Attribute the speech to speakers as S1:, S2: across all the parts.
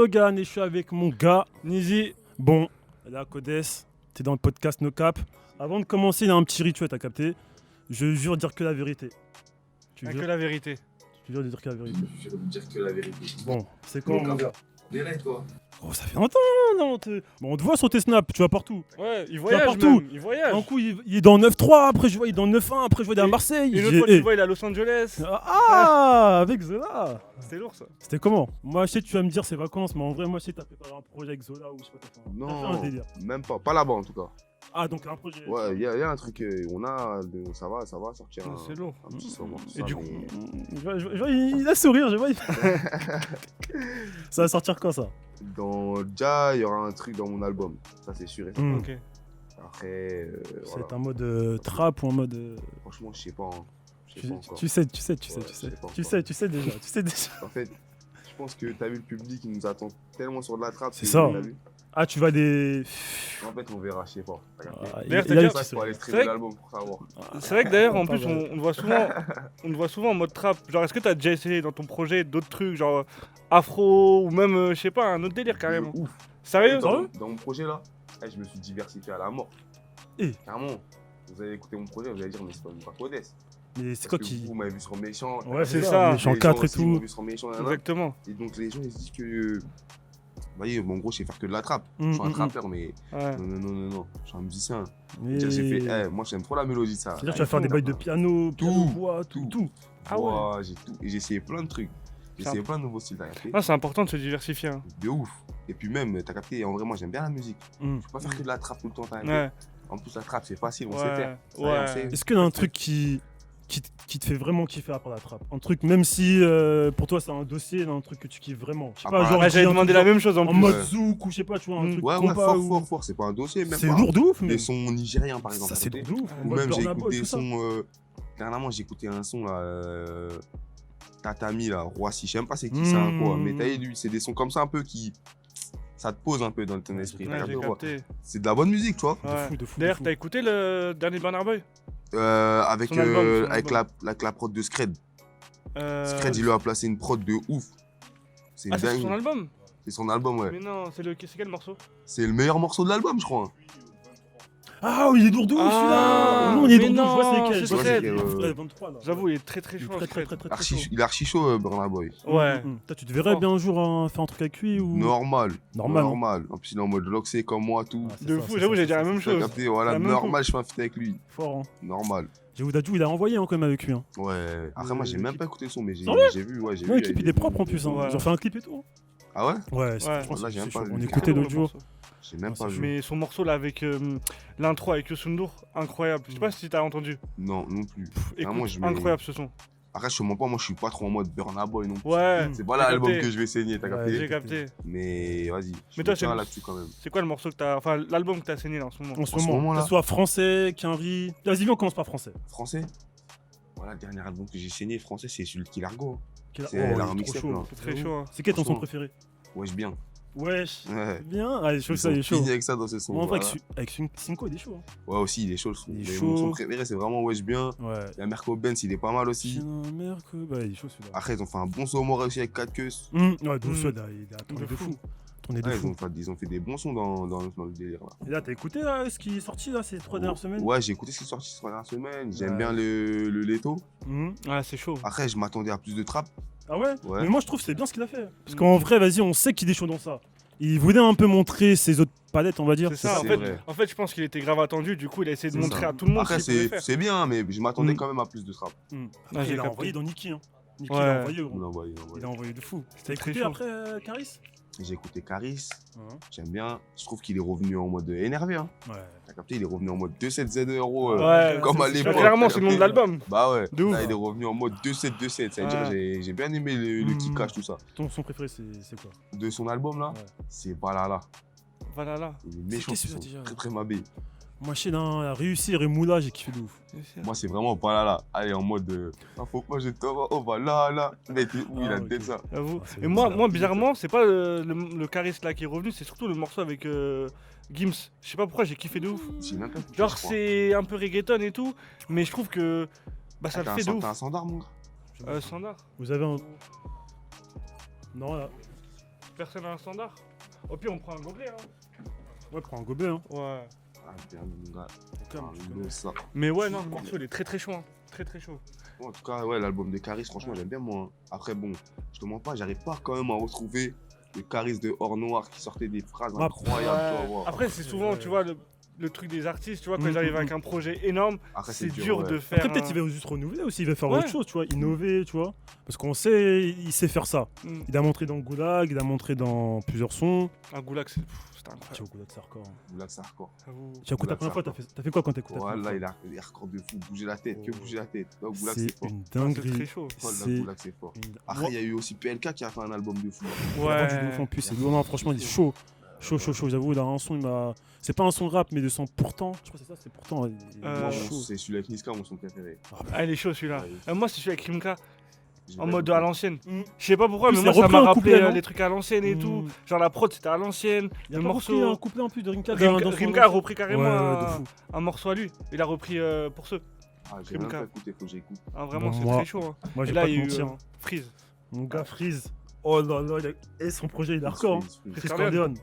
S1: Logan et je suis avec mon gars Nizi. Bon, là Codes, t'es dans le podcast No Cap. Avant de commencer, il y a un petit rituel, t'as capté. Je jure de dire que la vérité. Tu
S2: Que
S1: jures
S2: la vérité.
S1: Tu jures de dire que la vérité.
S3: Je vais vous dire que la vérité.
S1: Bon, c'est quand mon gars?
S3: Délai, toi.
S1: Oh, ça fait longtemps, non Bon, on te voit sur tes snaps, tu vas partout.
S2: Ouais, il voyage
S1: partout.
S2: même, il voyage.
S1: Un coup, il est dans 9-3, après je vois il est dans 9-1, après je vois il est à Marseille.
S2: Une autre fois, tu vois, il est à Los Angeles.
S1: Avec Zola.
S2: C'était lourd ça.
S1: C'était comment? Moi, je sais que tu vas me dire c'est vacances, mais en vrai, moi, je sais que t'as préparé un projet avec Zola ou je sais pas. T'as fait un
S3: Non,
S1: délire.
S3: même pas. Pas là-bas en tout cas.
S1: Ah, donc un projet.
S3: Ouais, il y a un truc, ça va sortir
S2: C'est lourd.
S3: un petit son.
S2: Et du coup,
S1: Je vois, il a sourire, je vois. Ça va sortir quand ça?
S3: Déjà, il y aura un truc dans mon album. Ça, c'est sûr et certain.
S2: ok.
S3: Après, voilà.
S1: C'est un mode trap ou un mode.
S3: Franchement, je sais pas. Hein. Je sais pas encore.
S1: Tu sais
S3: Ouais, je sais pas encore.
S1: Tu sais déjà.
S3: En fait, je pense que t'as vu le public, il nous attend tellement sur de la trappe.
S1: C'est ça.
S3: T'as vu.
S1: Ah, tu vas des.
S3: En fait, on verra, je sais pas. T'as capté.
S2: D'ailleurs,
S1: il y a
S2: t'as
S1: des
S3: Je sais pas,
S1: petits-
S3: faut aller
S2: C'est
S3: streamer
S2: vrai
S3: l'album pour savoir.
S2: C'est vrai que d'ailleurs, en
S1: pas
S2: plus,
S1: mal.
S2: on te voit souvent en mode trap. Genre, est-ce que t'as déjà essayé dans ton projet d'autres trucs, genre afro ou même, je sais pas, un autre délire carrément?
S3: Ouf.
S2: Sérieux?
S3: Dans mon projet là, je me suis diversifié à la mort.
S1: Eh.
S3: Carrément. Vous allez écouter mon projet, vous allez dire, mais c'est pas Codes.
S1: Mais c'est quoi qui.
S3: Vous m'avez vu sur Méchant.
S1: Ouais,
S2: c'est ça.
S1: Méchant 4 et tout.
S3: Vu sur Méchant,
S2: Exactement.
S3: et donc les gens ils se disent que. Vous voyez, en gros, je sais faire que de la trappe. Je suis un trappeur, mais.
S2: Ouais.
S3: Non. Je suis un musicien.
S1: Mais...
S3: J'ai fait. Moi, j'aime trop la mélodie de ça.
S1: C'est-à-dire que tu vas faire des bails de piano, voix, tout.
S2: Ah ouais.
S3: Voix, j'ai tout. Et j'ai essayé plein de trucs. J'ai
S2: Ça-
S3: essayé plein de nouveaux styles, t'as capté.
S2: Ah, c'est important de se diversifier. Hein.
S3: De ouf. Et puis même, t'as capté, en vrai, moi, j'aime bien la musique.
S1: Mm.
S3: Je peux pas faire que de la trappe tout le temps, t'as capté.
S2: Ouais.
S3: En plus, la trappe, c'est facile, on sait
S2: Ouais.
S3: faire. Ça y est,
S2: Ouais.
S3: on sait.
S1: Est-ce qu'il y a un truc qui te fait vraiment kiffer à part la trappe? Un truc, même si pour toi c'est un dossier, un truc que tu kiffes vraiment. Je sais
S3: Ah
S1: pas,
S3: bah,
S1: genre.
S2: Ah, j'avais
S1: un
S2: demandé
S1: truc
S2: la même chose en
S1: en
S2: plus.
S1: mode
S3: Ouais.
S1: zouk ou je sais pas, tu vois, un
S2: Mm.
S1: truc
S3: Ouais,
S1: compas ou-
S3: fort. C'est pas un dossier, même
S1: C'est
S3: pas.
S1: lourd de ouf, mais.
S3: Des sons nigériens, par exemple.
S1: Ça,
S3: t'as
S1: c'est
S3: capté.
S1: lourd de ouf. en
S3: Ou
S1: mode
S3: même,
S1: Burna
S3: j'écoute
S1: Boy,
S3: des
S1: tout ça.
S3: sons. Dernièrement, j'ai écouté un son là. Tatami, là, Roissy. Je sais même pas c'est qui, c'est un quoi. Mais t'as vu, lui, c'est des sons comme ça un peu qui. Ça te pose un peu dans ton esprit. t'as
S2: Ouais,
S3: capté,
S2: j'ai
S3: ouais.
S2: capté.
S3: C'est de la bonne musique, tu vois.
S2: Ouais.
S1: De fou.
S2: D'ailleurs, t'as écouté le dernier Burna Boy?
S3: Avec
S2: Son album, son
S3: avec
S2: album.
S3: la prod de Scred.
S2: Euh,
S3: Scred, il lui a placé une prod de ouf. C'est
S2: Ah, c'est
S3: dingue.
S2: son album?
S3: C'est son album, ouais.
S2: Mais non, c'est quel morceau?
S3: C'est le meilleur morceau de l'album, je crois.
S1: Ah oui, il est lourd de ouf
S2: Ah,
S1: celui-là. Non, il est
S2: mais
S1: lourd de ouf, je vois
S2: non,
S1: c'est lequel.
S2: c'est
S1: Je vois
S3: Scred.
S1: lequel. 23 là.
S2: J'avoue, il est très très
S1: Il est
S2: chaud.
S1: très
S2: Scred.
S1: très chaud.
S3: Il est archi chaud, Burna Boy.
S2: Ouais.
S1: Toi, tu te verrais bien un jour faire un truc avec lui ou.
S3: Normal.
S1: Normal, hein.
S3: Normal. En plus, il est en mode loxé comme moi, tout.
S1: Ah, c'est
S2: De
S1: ça,
S2: fou,
S1: c'est
S2: j'avoue,
S1: ça,
S2: j'ai dit
S1: c'est
S2: la
S1: ça.
S2: même
S3: T'as
S2: chose.
S3: capté, voilà,
S2: La même
S3: normal, je fais un feat avec lui.
S1: Fort, hein.
S3: Normal.
S1: J'avoue, Dadju, il a envoyé quand même avec lui. Hein.
S3: Ouais. Après, moi, j'ai même pas écouté le son, mais j'ai
S1: Sérieux
S3: vu, ouais, j'ai
S1: Ouais,
S3: vu.
S1: l'équipe, il est propre en plus. Hein.
S2: Ouais.
S1: Ils ont fait un clip et tout.
S3: Ah ouais?
S1: Ouais,
S2: Ouais.
S1: franchement,
S3: Là, j'ai
S1: c'est
S3: même
S1: chaud.
S3: pas vu.
S1: On
S3: Très
S1: écoutait
S2: Très
S1: l'autre
S2: lourd,
S1: jour.
S2: le morceau.
S3: J'ai même pas vu.
S2: Mais son morceau là avec l'intro avec Youssou N'Dour, incroyable. Je sais pas si t'as entendu.
S3: Non, non plus.
S2: Écoute,
S3: moi, je mets-
S2: incroyable ce son.
S3: Après, je te mens pas, moi, je suis pas trop en mode Burna Boy non plus.
S2: Ouais.
S1: Mm.
S3: C'est pas
S2: J'ai
S3: l'album
S2: capté.
S3: que je vais saigner, t'as
S1: Ouais,
S3: capté?
S2: J'ai capté.
S3: Mais vas-y.
S2: Mais toi,
S3: je tiens
S2: c'est-
S3: là-dessus quand même.
S2: C'est quoi le morceau que t'as. Enfin, l'album que t'as saigné là en ce moment?
S1: En ce
S3: En ce
S1: moment,
S3: moment,
S1: que
S3: là.
S1: ce soit français, Quinry. Vas-y, viens, on commence par français.
S3: Français? Voilà, le dernier album que j'ai saigné français, c'est celui de Kilargo.
S1: Quel-
S3: C'est
S1: Oh, il est
S3: la
S1: trop
S3: remix,
S1: chaud.
S3: là.
S2: C'est très chaud. Hein.
S1: C'est quel ton son
S3: Franchement.
S1: préféré?
S3: Wesh bien.
S1: Wesh.
S3: Ouais.
S1: Bien. Allez, chaud,
S3: Ils
S1: ça,
S3: ont
S1: il est chaud.
S3: fini avec ça dans ce son.
S1: Moi, en vrai,
S3: voilà.
S1: avec Cinco, il est chaud. hein.
S3: Ouais, aussi, il est chaud le son.
S1: Il est
S3: Mais
S1: chaud.
S3: mon son préféré, c'est vraiment Wesh bien.
S1: Ouais.
S3: Il y a Merco Benz, il est pas mal aussi.
S1: Bah, il est chaud celui-là.
S3: Après, ils ont fait un bon son aussi avec 4 queues.
S1: Ouais, donc celui-là, il a tourné
S2: De
S1: de
S2: fou.
S1: fou. Tourné de
S3: Ouais,
S1: fou.
S3: ils ont fait des bons sons dans le délire là.
S1: Et là, t'as écouté là, ce qui est sorti là ces 3 dernières semaines?
S3: Ouais, j'ai écouté ce qui est sorti ces dernières semaines. J'aime
S1: Ouais.
S3: bien le Leto.
S1: Mhm.
S2: Ouais, c'est chaud.
S3: Après, je m'attendais à plus de trap.
S1: Ah ouais?
S3: Ouais.
S1: Mais moi, je trouve que c'est bien ce qu'il a fait. Parce qu'en vrai, vas-y, on sait qu'il est chaud dans ça. Il voulait un peu montrer ses autres palettes, on va dire.
S2: C'est ça,
S3: c'est vrai.
S2: en fait, je pense qu'il était grave attendu, du coup, il a essayé de
S3: C'est
S2: montrer
S3: ça.
S2: à tout le monde
S3: Après,
S2: ce qu'il pouvait faire.
S3: c'est bien, mais je m'attendais
S1: Mm.
S3: quand même à plus de trap.
S1: Après,
S2: j'ai
S1: il a
S2: capté.
S1: envoyé dans Niki. Hein. Niki,
S2: Ouais.
S1: il a envoyé,
S3: Il
S1: gros.
S3: a envoyé.
S1: Il a envoyé de fou. T'as
S2: C'était très
S1: écouté
S2: chaud.
S1: après Caris?
S3: J'ai écouté Caris.
S1: Ouais.
S3: J'aime bien. Je trouve qu'il est revenu en mode énervé. Hein.
S1: Ouais.
S3: T'as capté, il est revenu en mode 2-7-0.
S2: Ouais,
S3: comme à
S1: c'est-
S3: l'époque.
S2: clairement,
S3: t'as
S2: c'est le nom de
S3: capté.
S2: l'album.
S3: Bah ouais.
S2: De ouf.
S3: Là, il est revenu en mode 2-7-2-7. C'est-à-dire,
S2: Ouais.
S3: j'ai bien aimé le
S1: Mm.
S3: kick cash, tout ça.
S1: Ton son préféré, c'est quoi?
S3: De son album là,
S1: Ouais.
S3: c'est Balala.
S2: Voilà là.
S3: Il est méchant,
S1: qu'est-ce
S3: ce
S1: que
S3: son.
S1: tu vas dire,
S3: Très très mabé.
S1: Moi, je sais, dans Réussir et Moula, j'ai kiffé de ouf.
S3: Moi, c'est vraiment Balala. Allez, en mode. Faut pas, je te vois. Oh, Balala. Mais t'es où il
S1: Ah,
S3: a
S1: ok.
S3: tête ça.
S2: J'avoue.
S1: Ah, c'est
S2: Et
S1: bon,
S2: moi,
S1: ça.
S2: moi, bizarrement, c'est pas le Caris là qui est revenu, c'est surtout le morceau avec Gims. Je sais pas pourquoi, j'ai kiffé de ouf.
S3: J'ai même pas écouté,
S2: Genre,
S3: je crois.
S2: c'est un peu reggaeton et tout, mais je trouve que bah, ça
S3: T'as
S2: le fait de
S3: T'as un
S2: ouf.
S3: standard, mon gars.
S2: Standard.
S1: Vous avez un. Non, là.
S2: personne a un standard. Au pire, on prend un gobelet. Hein.
S1: Ouais, prends un gobelet, hein.
S2: Ouais.
S3: Ah, bien, mon gars.
S1: Comme,
S3: Ah,
S1: tu
S3: le
S1: connais.
S3: ça.
S2: Mais ouais, non, le morceau, il est très chaud. Hein. Très chaud.
S3: Bon, en tout cas, ouais, l'album de Caris, franchement, j'aime bien moi. Hein. Après, bon, je te mens pas, j'arrive pas quand même à retrouver le Caris de Hors Noir qui sortait des phrases
S1: Ouais.
S3: incroyables. Tu vois,
S2: Après, c'est souvent,
S1: Ouais.
S2: tu vois, le truc des artistes, tu vois, quand
S1: Mm,
S2: ils arrivent
S1: mm,
S2: avec un projet énorme,
S3: Après,
S2: c'est dur
S3: ouais.
S2: de faire.
S1: Après, peut-être il va juste renouveler aussi, il va faire
S2: Ouais.
S1: autre chose, tu vois, innover, tu vois. Parce qu'on sait, il sait faire ça.
S2: Mm.
S1: Il a montré dans Goulag, il a montré dans plusieurs sons.
S2: Un goulag, c'était
S1: Tu
S2: incroyable.
S1: vois, Goulag, c'est hardcore. Hein.
S3: Là, c'est hardcore.
S2: J'avoue.
S1: Tu as écouté la
S3: Goulag,
S1: première fois,
S3: c'est
S1: t'as fait quoi quand t'as écouté la
S3: Voilà,
S1: première
S3: il a des hardcore de fou, bouger la tête, que
S1: Oh.
S3: bouger la tête. Donc, Goulag,
S1: C'est
S3: c'est fort.
S1: une
S2: C'est
S1: dinguerie.
S2: très chaud.
S3: Oh, là,
S1: C'est
S3: Goulag, c'est fort.
S1: une-
S3: Après, il y a eu aussi PLK qui a fait un album de fou.
S1: Il a vendu de ouf
S2: Ouais.
S1: en plus, c'est lourd. Non, franchement, il est chaud. Chaud, j'avoue, il a un son, il m'a. C'est pas un son de rap, mais de son pourtant. Je crois que c'est ça, c'est pourtant. Il est
S2: Euh,
S1: chaud.
S3: C'est celui avec Niska, mon son préféré.
S2: Ah, il est chaud celui-là.
S3: Ouais.
S2: Moi, c'est celui avec Rimka,
S3: J'ai
S2: en
S3: pas
S2: mode
S3: écouté.
S2: à l'ancienne.
S1: Mm.
S2: Je sais pas pourquoi,
S1: En plus,
S2: mais
S1: il
S2: moi,
S1: a
S2: ça
S1: repris
S2: m'a
S1: un
S2: rappelé
S1: couplet, non
S2: les trucs à l'ancienne et tout.
S1: Mm.
S2: Genre la prod, c'était à l'ancienne.
S1: Il a
S2: Le
S1: pas repris
S2: morceau.
S1: un couplet en plus de Rimka
S2: Rimka,
S1: dans son
S2: Rimka a
S1: ancien.
S2: repris carrément
S1: Ouais, de
S2: un,
S1: fou.
S2: un morceau à lui. Il a repris pour ceux.
S3: Ah, j'ai même
S2: Rimka.
S3: pas écouté, faut que j'écoute.
S2: Ah, vraiment,
S1: Bon,
S2: c'est
S1: moi-
S2: très chaud. Hein.
S1: Moi,
S2: Et
S1: j'ai
S2: là,
S1: pas
S2: il y
S1: de
S2: a eu
S1: mentir.
S2: Freeze.
S1: Mon gars, Freeze. Oh là là, et son projet, il est hardcore. Hein.
S3: Freeze.
S1: Freeze
S2: Corleone.
S1: Corleone.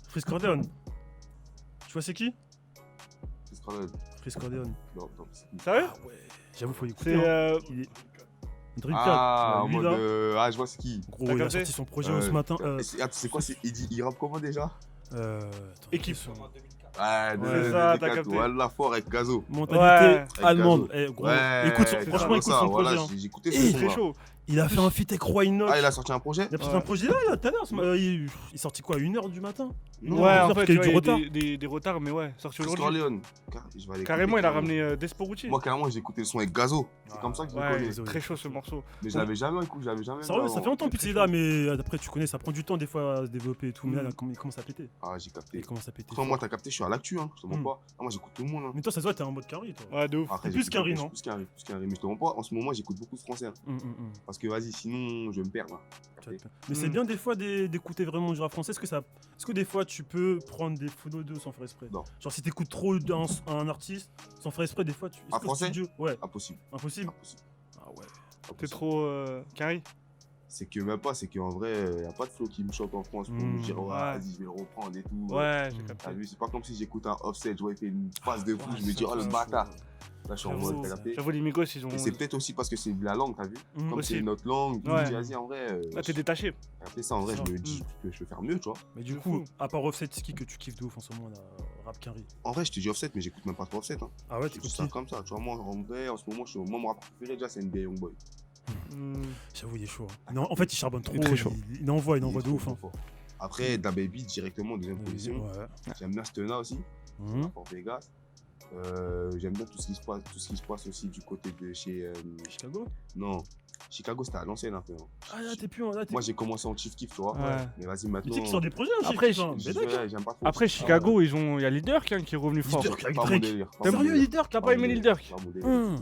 S1: Freeze Corleone. Tu vois, c'est qui
S3: Freeze Corleone.
S1: Freeze Corleone.
S3: Non, non, c'est qui
S2: Sérieux
S1: Ah ouais. J'avoue, faut l'écouter.
S2: C'est.
S1: Hein. Il est. Dreamcast.
S3: Ah, en
S1: lui,
S3: mode.
S1: là.
S3: Ah, je vois c'est qui.
S1: Gros,
S2: T'as
S1: il a
S2: capté
S1: sorti son projet ce matin.
S3: C'est quoi, il rappe comment déjà?
S1: Attends,
S2: Équipe.
S3: Ouais,
S1: Ouais,
S2: ça, t'as capté.
S3: Voilà, fort avec Gazo.
S1: Mentalité
S2: Ouais.
S1: allemande.
S3: Avec
S1: Eh, gros,
S3: Ouais,
S1: écoute,
S3: c'est
S1: franchement,
S3: ça,
S1: écoute son
S3: voilà,
S1: projet. Hein.
S3: j'ai écouté
S1: Et
S3: ce
S2: C'est
S3: son
S2: très
S3: là.
S2: chaud.
S1: Il a fait un feat avec Roy Inox.
S3: Ah, il a sorti un projet?
S1: Il a sorti
S2: Ouais.
S1: un projet là, tout à l'heure. Il est sorti quoi, 1h du matin? Non,
S2: Ouais,
S1: non,
S2: en
S1: parce
S2: fait,
S1: qu'il y a eu
S2: tu
S1: du
S2: vois,
S1: retard.
S2: il y a des retards, mais ouais, sorti
S3: Freeze
S2: aujourd'hui.
S3: Corleone. Je vais aller
S2: Carrément,
S3: écouter,
S2: il a
S3: carrément.
S2: ramené Desporucci.
S3: Moi, carrément, j'ai écouté le son avec Gazo. C'est comme ça que je le
S2: Ouais,
S3: connais.
S1: désolé.
S2: très chaud ce morceau.
S3: Mais je l'avais jamais écouté,
S1: Sérieux, ça fait longtemps que
S2: très
S1: tu es là, mais après, tu connais, ça prend du temps des fois à se développer et tout. Mais là, il commence à péter.
S3: Ah, j'ai capté.
S1: Il commence à péter.
S3: Après, moi, t'as capté, je suis à l'actu, hein. Je te mens
S1: Mm.
S3: pas. Ah, moi, j'écoute tout le monde, hein.
S1: Mais toi, ça se voit, t'es en mode carré, toi.
S2: Ouais, de ouf.
S3: Après,
S1: T'es plus
S3: j'écoute-
S1: qu'un riz,
S3: je suis
S1: non?
S3: Plus qu'un riz. Mais je te mens pas, en ce moment, j'écoute beaucoup de français. Hein. Parce que, vas-y, sinon, je vais me perdre. Hein.
S1: Mais c'est bien des fois d'écouter vraiment du rap français. Est-ce que des fois tu peux prendre des photos d'eux sans faire exprès?
S3: Non.
S1: Genre si t'écoutes trop un artiste sans faire exprès, des fois tu. est-ce
S3: Ah,
S1: qu'au
S3: français
S1: studio- Ouais,
S3: Impossible.
S1: impossible.
S3: Impossible.
S1: Ah ouais.
S2: T'es
S3: Impossible.
S2: trop carré.
S3: C'est que même pas, c'est qu'en vrai, y a pas de flow qui me choque en France pour
S1: Mm.
S3: me dire, ouais,
S2: Ouais.
S3: vas-y, je vais le reprendre et tout.
S2: Ouais, j'ai
S1: Mm.
S2: capté.
S3: T'as vu, c'est pas comme si j'écoute un offset, je vois, il fait une phase de fou,
S1: Ouais,
S3: je me dis,
S1: ça,
S3: oh le
S1: ça,
S3: bâtard. Là, je suis en mode,
S2: J'avoue,
S3: t'as capté?
S2: j'avoue, les Migos, ils ont.
S3: Et c'est peut-être aussi parce que c'est de la langue, t'as vu? Comme
S2: aussi.
S3: c'est notre langue, je
S2: Ouais.
S3: me dis, vas-y, en vrai,
S2: Là, t'es détaché.
S3: après ça, en vrai,
S1: C'est
S3: je
S1: ça.
S3: me dis que je vais faire mieux, tu vois.
S1: Mais du
S2: De
S1: coup,
S2: fou.
S1: à part Offset, c'est qui que tu kiffes de ouf en ce moment là, rap carry?
S3: En vrai, je te dis offset, mais j'écoute même pas trop offset. Hein.
S1: Ah ouais,
S3: C'est
S1: t'écoutes
S3: juste
S1: qui?
S3: ça comme ça, tu vois. Moi, en vrai, en ce moment, moi, mon rapport préféré, déjà, c'est NBA Youngboy.
S2: Hmm.
S1: J'avoue, il est chaud. Hein. Non, en fait, il charbonne trop.
S2: est très chaud.
S1: Il envoie
S3: Il est
S1: de
S3: trop,
S1: ouf.
S3: trop
S1: Hein.
S3: fort. Après, Da Baby, directement, deuxième position.
S1: Ouais.
S3: J'aime bien Stunna aussi,
S1: Mhm.
S3: pour Vegas. J'aime bien tout ce qui se passe aussi du côté de chez.
S1: Chicago?
S3: Non, Chicago, c'était à l'ancienne un peu. Hein.
S1: Ah là, t'es plus en. Là,
S3: Moi, j'ai commencé en Chief Keef, tu vois.
S2: Ouais.
S3: Mais vas-y,
S1: Mais
S3: maintenant.
S1: tu sais qu'ils sortent des projets, hein,
S2: Après,
S1: Chief, hein.
S3: je-
S1: Mais d'accord.
S3: ouais, j'aime pas trop.
S2: Après, Chicago, il y a Lil Durk hein, qui est revenu fort.
S1: Lil Durk, avec
S3: Pas mon
S1: Drake.
S3: délire, pas
S1: T'es
S3: mon
S1: sérieux,
S3: délire.
S1: leader?
S2: T'as pas aimé Lil Durk?
S3: Pas mon délire.
S1: Hum.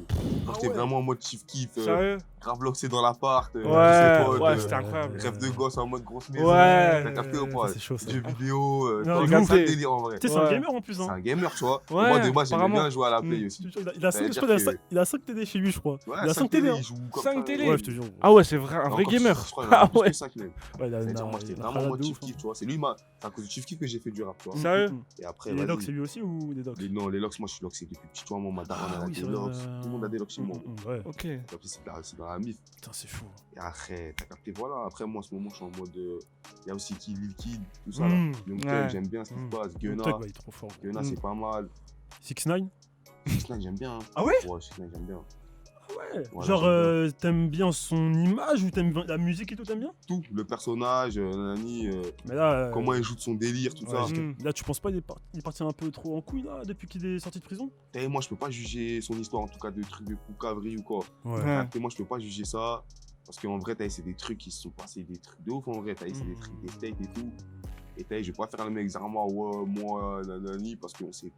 S3: Quand j'étais vraiment en mode Chief Keef,
S2: Sérieux?
S3: grave loxé dans l'appart.
S2: Ouais,
S3: tous ses potes,
S2: ouais, c'était incroyable.
S3: Rêve de gosse en mode grosse maison.
S2: Ouais.
S3: T'as capté ou pas?
S1: Ça, c'est chaud, ça.
S3: Jeux vidéo,
S1: Non,
S3: regarde
S1: de
S3: ça
S2: ouf.
S3: le délire en vrai.
S1: Tu sais, c'est un
S2: Ouais.
S1: gamer en plus.
S3: C'est
S1: Hein.
S3: un gamer, tu vois.
S2: Ouais,
S3: Moi, de base, j'aimais
S2: apparemment.
S3: bien jouer à la play
S1: Mm.
S3: aussi.
S1: Il a 5
S3: Ça veut dire
S1: il a 5 TD chez lui, je crois.
S3: Ouais,
S1: il a 5 TD.
S3: télé,
S1: Hein.
S3: il joue comme
S2: 5
S3: ça.
S2: télé.
S1: Ouais, je te jure.
S2: Ah ouais, c'est vrai, un
S3: Non,
S2: vrai
S3: quand
S2: gamer.
S3: je crois qu'il en a
S2: Ah
S3: plus que
S2: ouais.
S3: 5 même.
S1: Ouais, il a
S3: C'est-à-dire, moi, j'étais vraiment en mode Chief Keef, tu vois. C'est à cause du Chief Keef que j'ai fait du rap, tu vois.
S2: Sérieux?
S3: Et après,
S1: Et les
S3: vas-y.
S1: locks, c'est lui aussi ou des locks?
S3: Non, les locks, moi, je suis locksé depuis petit, tu vois. Moi, ma daronne, elle a
S1: oui,
S3: des
S1: c'est vrai,
S3: locks. Tout le monde a des locks chez moi.
S1: Ouais,
S2: Ok.
S3: Et puis, c'est dans la mif.
S1: putain, c'est fou.
S3: Et après, t'as capté, voilà. Après, moi, en ce moment, je suis en mode. Il y a aussi Lil Kid, tout ça, là.
S1: Mm.
S3: Young
S2: Ouais.
S3: Thug, j'aime bien ce qui se passe. Gunna,
S1: Tug, ouais, il est trop fort.
S3: Gunna, c'est pas mal.
S1: 6ix9ine?
S3: 6ix9ine, j'aime bien. Hein.
S1: Ah ouais?
S3: Ouais, 6ix9ine, j'aime bien.
S1: Ouais.
S3: Voilà,
S1: Genre,
S3: j'aime
S1: t'aimes bien son image ou t'aimes bien la musique et tout, t'aimes bien?
S3: Tout, le personnage, nanani,
S1: Mais là.
S3: comment il joue de son délire, tout
S1: ouais,
S3: ça.
S2: Mm.
S1: là, tu penses pas il est parti un peu trop en couille là depuis qu'il est sorti de prison?
S3: Et moi, je peux pas juger son histoire, en tout cas, de trucs de coucaverie ou quoi.
S2: Ouais.
S3: Et moi, je peux pas juger ça. Parce qu'en vrai, t'as c'est des trucs qui se sont passés, des trucs de ouf en vrai. T'as c'est des trucs, des states et tout. Et t'as je vais pas faire le mec Zarma, ouais, moi, nanani, parce qu'on sait.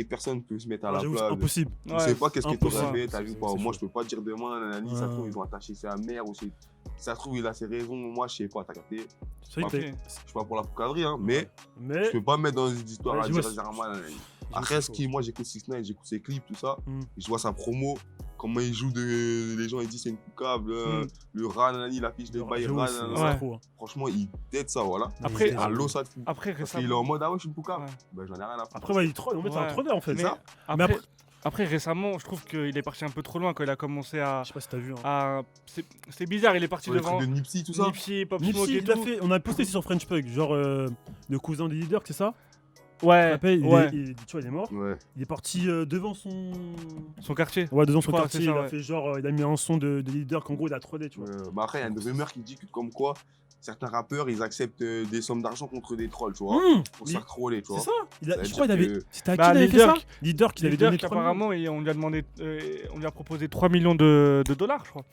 S3: Personne peut se mettre à la
S1: J'avoue, c'est
S3: place.
S1: impossible.
S3: On
S2: Ouais.
S3: sait pas qu'est-ce que
S1: impossible.
S3: t'aurais fait, t'as vu
S1: C'est-
S3: pas.
S1: c'est
S3: Moi,
S1: chaud.
S3: je peux pas dire demain, nanani, ça se trouve,
S1: Ouais.
S3: ils vont attacher sa mère ou c'est. Ça se trouve, il a ses raisons, moi, je sais pas, t'as capté.
S1: C'est vrai que
S2: Ok.
S1: t'es-
S3: Je suis pas pour la coucaverie, hein, mais
S1: Mais.
S3: je peux pas me mettre dans une histoire
S1: Ouais,
S3: à
S1: je
S3: dire
S1: vois,
S3: Zarma, nanani.
S1: je
S3: Après,
S1: vois,
S3: ce qui, moi, j'écoute 6ix9ine, j'écoute ses clips, tout ça.
S1: Mm.
S3: Et je vois sa promo. comment il joue, les gens ils disent c'est une poucave, le rat, nanani, l'affiche de bail
S1: J'avoue,
S3: rat,
S1: c'est
S3: nanana.
S1: trop. Hein.
S3: Franchement, il tête ça, voilà.
S2: Après,
S3: À l'eau, ça te fout.
S2: Après,
S3: Parce
S2: récemment.
S3: qu'il est en mode, ah ouais, je suis une poucave.
S2: Ouais.
S3: Ben, j'en ai rien à foutre.
S1: Après, ouais, il troll. En fait, c'est un
S2: Ouais.
S1: troller en fait.
S3: C'est ça.
S1: Mais
S2: Après,
S1: après-
S2: après, récemment, je trouve qu'il est parti un peu trop loin quand il a commencé à.
S1: Je sais pas si t'as vu. Hein.
S2: C'est bizarre, il est parti
S3: Sur les
S2: devant.
S3: trucs de Nipsey, tout ça.
S2: Nipsey, Pop
S1: Nipsey,
S2: Smoke et
S1: il a
S2: tout.
S1: fait, on a posté sur French Pug, genre le cousin des leaders, c'est ça? Tu te
S2: Ouais,
S1: rappelles,
S2: ouais.
S1: tu vois, il est mort.
S3: Ouais.
S1: Il est parti devant son.
S2: Son quartier.
S1: Ouais, devant son
S2: crois,
S1: quartier.
S2: c'est ça,
S1: Il a
S2: ouais.
S1: fait genre, il a mis un son de leader qu'en gros il a trollé, tu vois.
S3: Bah après, il y a une rumeur qui dit que comme quoi certains rappeurs ils acceptent des sommes d'argent contre des trolls, tu vois, pour se
S1: il-
S3: faire troller, tu vois.
S1: C'est ça.
S3: Ça veut
S1: Je crois qu'il
S3: dire
S1: avait.
S3: que-
S1: C'était à qui
S2: Bah,
S1: il avait fait
S2: Lil
S1: ça?
S2: Durk.
S1: Leader qui avait
S2: Leader
S1: donné
S2: qui
S1: 3 millions.
S2: apparemment, on lui a demandé, on lui a proposé 3 millions de dollars, je crois,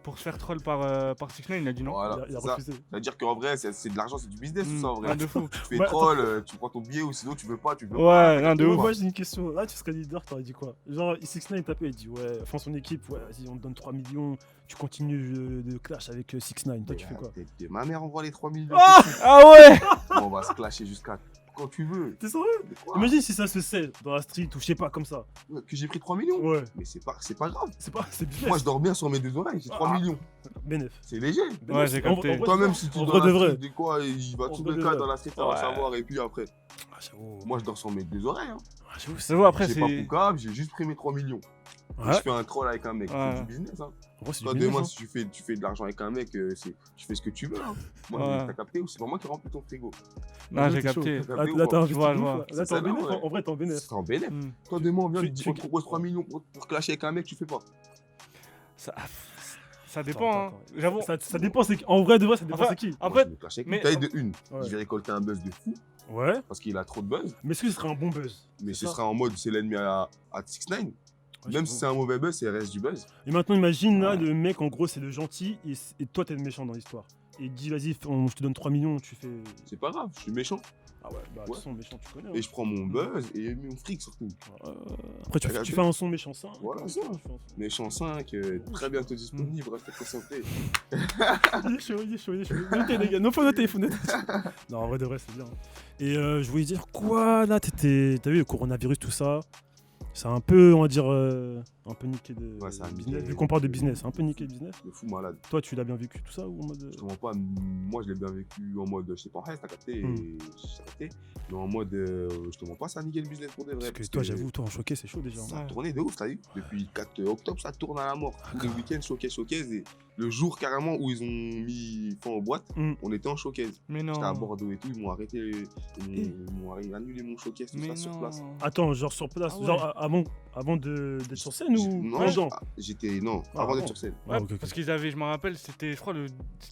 S2: pour se faire troll par 6ix9ine. Il a dit non.
S3: Voilà,
S1: Il a
S3: c'est ça.
S1: refusé.
S3: C'est-à-dire qu'en vrai, c'est de l'argent, c'est du business, tout ça, en vrai.
S2: Un de fou.
S3: Tu fais
S1: Ouais,
S3: troll, tu prends ton billet ou sinon tu veux pas, tu veux pas.
S2: Ouais, un de
S1: Ouais,
S2: ouf.
S1: moi j'ai une question. Là, tu serais leader, t'aurais dit quoi? Genre, 6ix9ine tapé, il dit ouais, enfin son équipe, ouais, vas-y, on te donne 3 millions, tu continues de clash avec 6ix9ine. Toi, tu fais quoi?
S3: Ma mère envoie les 3 millions.
S2: Ah ouais.
S3: On va se clasher jusqu'à quand tu veux.
S1: T'es sérieux?
S3: Mais quoi
S1: Imagine si ça se sait dans la street ou je sais pas, comme ça.
S3: Que j'ai pris 3 millions.
S1: Ouais,
S3: Mais c'est pas grave.
S1: c'est business.
S3: Moi, je dors bien sur mes 2 oreilles, j'ai 3
S1: Ah.
S3: millions.
S1: Bénéf.
S3: C'est léger.
S2: Ouais, j'ai capté.
S3: Toi-même, si tu
S1: en
S3: dans
S1: vrai de
S3: la
S1: vrai.
S3: street, de quoi, il va
S1: En
S3: tout
S1: vrai
S3: le
S1: de
S3: cas
S1: vrai.
S3: dans la street, ça va
S2: Ouais.
S3: savoir. Et puis après,
S1: Ah, j'avoue.
S3: moi, je dors sur mes 2 oreilles. Hein.
S1: Ah, j'avoue,
S2: C'est bon, après,
S3: J'ai
S2: c'est.
S3: pas poucable, j'ai juste pris mes 3 millions. Et
S1: Ouais.
S3: je fais un troll avec un mec,
S2: Ouais.
S3: c'est du business. Hein.
S1: En vrai, c'est
S3: Toi,
S1: du business,
S3: demain,
S1: hein.
S3: si tu fais de l'argent avec un mec, tu fais ce que tu veux. Hein. Moi,
S2: Ouais.
S3: t'as capté ou c'est pas moi qui remplis ton frigo.
S2: Non, j'ai
S1: T'es chaud.
S2: capté.
S3: T'as
S1: Là,
S3: capté ou
S1: là,
S3: pas
S1: t'as investi
S2: Je vois,
S1: de
S2: je
S1: ouf,
S2: vois.
S1: là. Là,
S3: C'est
S1: t'es en
S3: ça,
S1: bénéf.
S3: ouais.
S1: En vrai, t'es en bénéf.
S3: C'est en bénéf.
S2: Hmm.
S3: Toi, demain, on vient,
S1: Tu-
S3: on te propose 3 millions pour clasher avec un mec, tu fais pas.
S2: Ça dépend, hein.
S1: Attends.
S2: J'avoue.
S1: Ça dépend, c'est qui. En vrai, de vrai, ça dépend,
S2: Enfin,
S1: c'est qui.
S2: En
S3: Moi,
S2: fait,
S3: je vais clasher avec
S2: mais-
S3: lui. Taille de une.
S1: Ouais.
S3: Je vais récolter un buzz de fou
S1: Ouais.
S3: parce qu'il a trop de buzz.
S1: Mais est-ce que ce serait un bon buzz?
S3: Mais
S1: C'est
S3: ce
S1: ça.
S3: sera en mode c'est l'ennemi à 6ix9ine.
S1: Ouais,
S3: Même si
S1: j'avoue.
S3: c'est un mauvais buzz, c'est reste du buzz.
S1: Et maintenant, imagine là,
S2: Ouais.
S1: le mec, en gros, c'est le gentil et toi, t'es le méchant dans l'histoire. Et il dit, vas-y, je te donne 3 millions, tu fais.
S3: C'est pas grave, je suis méchant.
S1: Ah ouais, bah,
S3: Ouais.
S1: le son méchant, tu connais. hein.
S3: Et je prends mon buzz et mon fric surtout.
S1: Après, tu
S3: Regarde.
S1: fais un son méchant, ça.
S3: Voilà, ça. Méchant 5, très bientôt disponible, restez concentrés.
S1: Il est chaud, il est chaud, il est chaud. Notez, les gars, non, faut noter, faut noter. Non, en vrai, de vrai, c'est bien. Et je voulais dire quoi là? T'as vu le coronavirus, tout ça? C'est un peu, on va dire, un peu niqué de
S3: Ouais, ça a niqué-
S1: business. Vu qu'on parle de business, c'est un peu niqué le business.
S3: Le fou malade.
S1: Toi, tu l'as bien vécu, tout ça ou en mode.
S3: Je te mens pas, moi je l'ai bien vécu en mode, je sais pas en reste, t'as capté,
S1: Hmm.
S3: j'ai capté. Mais en mode, je te mens pas, ça a niqué le business pour des vrais.
S1: Parce que toi, j'avoue, toi, en choqué, c'est chaud déjà.
S3: Ça a
S2: Ouais.
S3: tourné de ouf, t'as vu. Depuis le 4 octobre, ça tourne à la mort. Tous les week-ends, showcase. Et le jour carrément où ils ont mis fin aux boîtes,
S1: Hmm.
S3: on était en showcase.
S2: Mais non.
S3: J'étais à Bordeaux et tout, ils m'ont arrêté, ils m'ont annulé mon showcase, tout
S2: Mais
S3: ça sur place.
S2: non.
S1: Attends, genre sur place,
S2: Ah ouais.
S1: genre avant d'être sur scène ou
S3: Non,
S1: pendant?
S3: j'étais, non,
S1: Ah,
S3: avant d'être
S1: bon.
S3: sur scène.
S2: Ouais,
S1: Ah, ok, ok.
S2: parce qu'ils avaient, je me rappelle, c'était, je crois, le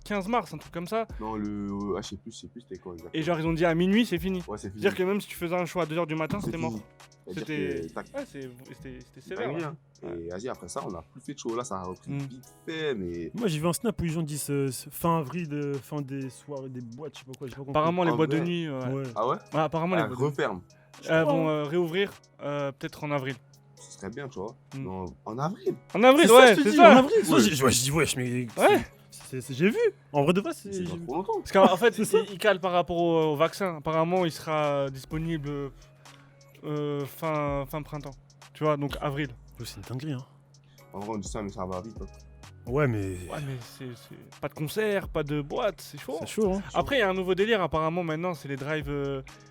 S2: 15 mars, un truc comme ça.
S3: Non, je sais plus c'était quoi exactement.
S2: Et genre, ils ont dit à minuit, c'est fini.
S3: Ouais, c'est fini.
S2: C'est-à-dire que même si tu faisais un show à 2h du matin,
S3: C'est
S2: c'était mort.
S3: fini. C'est-à-dire
S2: C'était.
S3: que, tac,
S2: Ouais, c'était sévère.
S3: dinguerie,
S2: ouais.
S3: hein. Et vas-y, après ça, on a plus fait de show. Là, ça a repris
S2: Hmm.
S3: vite fait, mais.
S1: Moi, j'ai vu un snap où les gens disent fin avril, fin des soirées, des boîtes, je sais pas quoi, j'ai pas compris.
S2: Apparemment, les
S3: En
S2: boîtes de
S3: vrai.
S2: nuit. Ouais.
S1: Ouais.
S3: Ah ouais?
S2: Ouais, apparemment, les
S3: Ah,
S2: boîtes de nuit.
S3: referme.
S2: Elles vont réouvrir peut-être en avril.
S3: Ce serait bien, tu vois.
S2: Hmm.
S3: Non, en avril.
S2: En avril,
S1: C'est
S2: ouais,
S1: ça, je te
S2: c'est
S1: dis,
S2: ça.
S1: en avril.
S3: Ouais.
S1: Je dis, wesh, mais.
S2: Ouais.
S1: J'ai vu. En vrai de vrai, c'est.
S3: C'est
S1: j'ai
S3: pas
S1: vu.
S3: trop longtemps.
S2: Parce qu'en fait,
S1: C'est ça.
S2: il cale par rapport au vaccin. Apparemment, il sera disponible fin printemps. Tu vois, donc avril.
S1: Ouais, c'est une dinguerie, hein.
S3: En vrai, on dit ça, mais ça va vite. Hein.
S1: Ouais, mais.
S2: Ouais, mais c'est pas de concert, pas de boîte, c'est chaud.
S1: C'est chaud, hein.
S2: Après, il y a un nouveau délire apparemment maintenant, c'est les drives,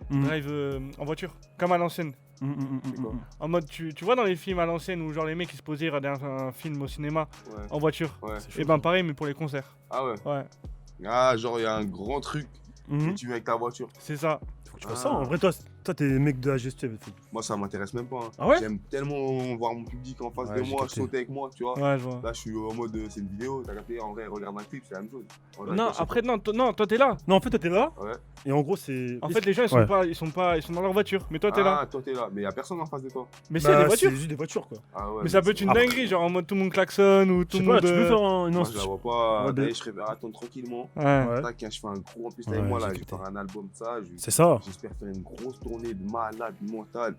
S1: Mm.
S2: en voiture, comme à l'ancienne.
S3: C'est quoi
S2: En mode, tu vois dans les films à l'ancienne où genre les mecs ils se posaient regarder un film au cinéma
S3: Ouais.
S2: en voiture.
S3: Ouais.
S1: C'est chaud,
S2: Et ben
S1: ça.
S2: pareil, mais pour les concerts.
S3: Ah ouais.
S2: Ouais,
S3: Ah, genre, il y a un grand truc
S1: Mhm.
S3: que tu viens avec ta voiture.
S2: c'est ça.
S1: Faut que tu fasses ça. En vrai, toi, t'es mec de la gestion.
S3: Moi, ça m'intéresse même pas. Hein.
S1: Ah ouais?
S3: J'aime tellement voir mon public en face
S1: Ouais,
S3: de
S1: j'ai
S3: moi,
S1: capté.
S3: sauter avec moi, tu vois.
S2: Ouais, je vois.
S3: Là, je suis en mode, c'est une vidéo, t'as capté. En vrai, regarde un clip, c'est la même chose.
S2: Non, après, non, toi t'es là.
S1: Non, en fait, toi, t'es là.
S3: Ouais.
S1: Et en gros, c'est.
S2: En fait, les gens ils sont dans leur voiture, mais toi t'es là.
S3: Ah, toi, t'es là. Mais y a personne en face de toi.
S2: Mais
S1: Bah,
S2: c'est des voitures.
S1: C'est juste des voitures, quoi.
S3: Ah ouais.
S2: Mais ça peut être une
S1: Après-
S2: dinguerie, genre en mode tout le monde klaxonne ou
S1: Je
S2: tout
S1: sais
S2: le
S1: pas,
S2: monde.
S1: tu peux faire un. Non,
S3: Moi, je la vois pas.
S1: Ouais,
S3: D'ailleurs, je serais attendre tranquillement.
S2: Ouais.
S1: Ouais.
S3: Tac, je fais un gros. En plus,
S1: Ouais,
S3: avec moi,
S1: j'ai
S3: là, je vais
S1: capté.
S3: faire un album de ça.
S1: C'est ça.
S3: J'espère faire une grosse tournée de malade mentale.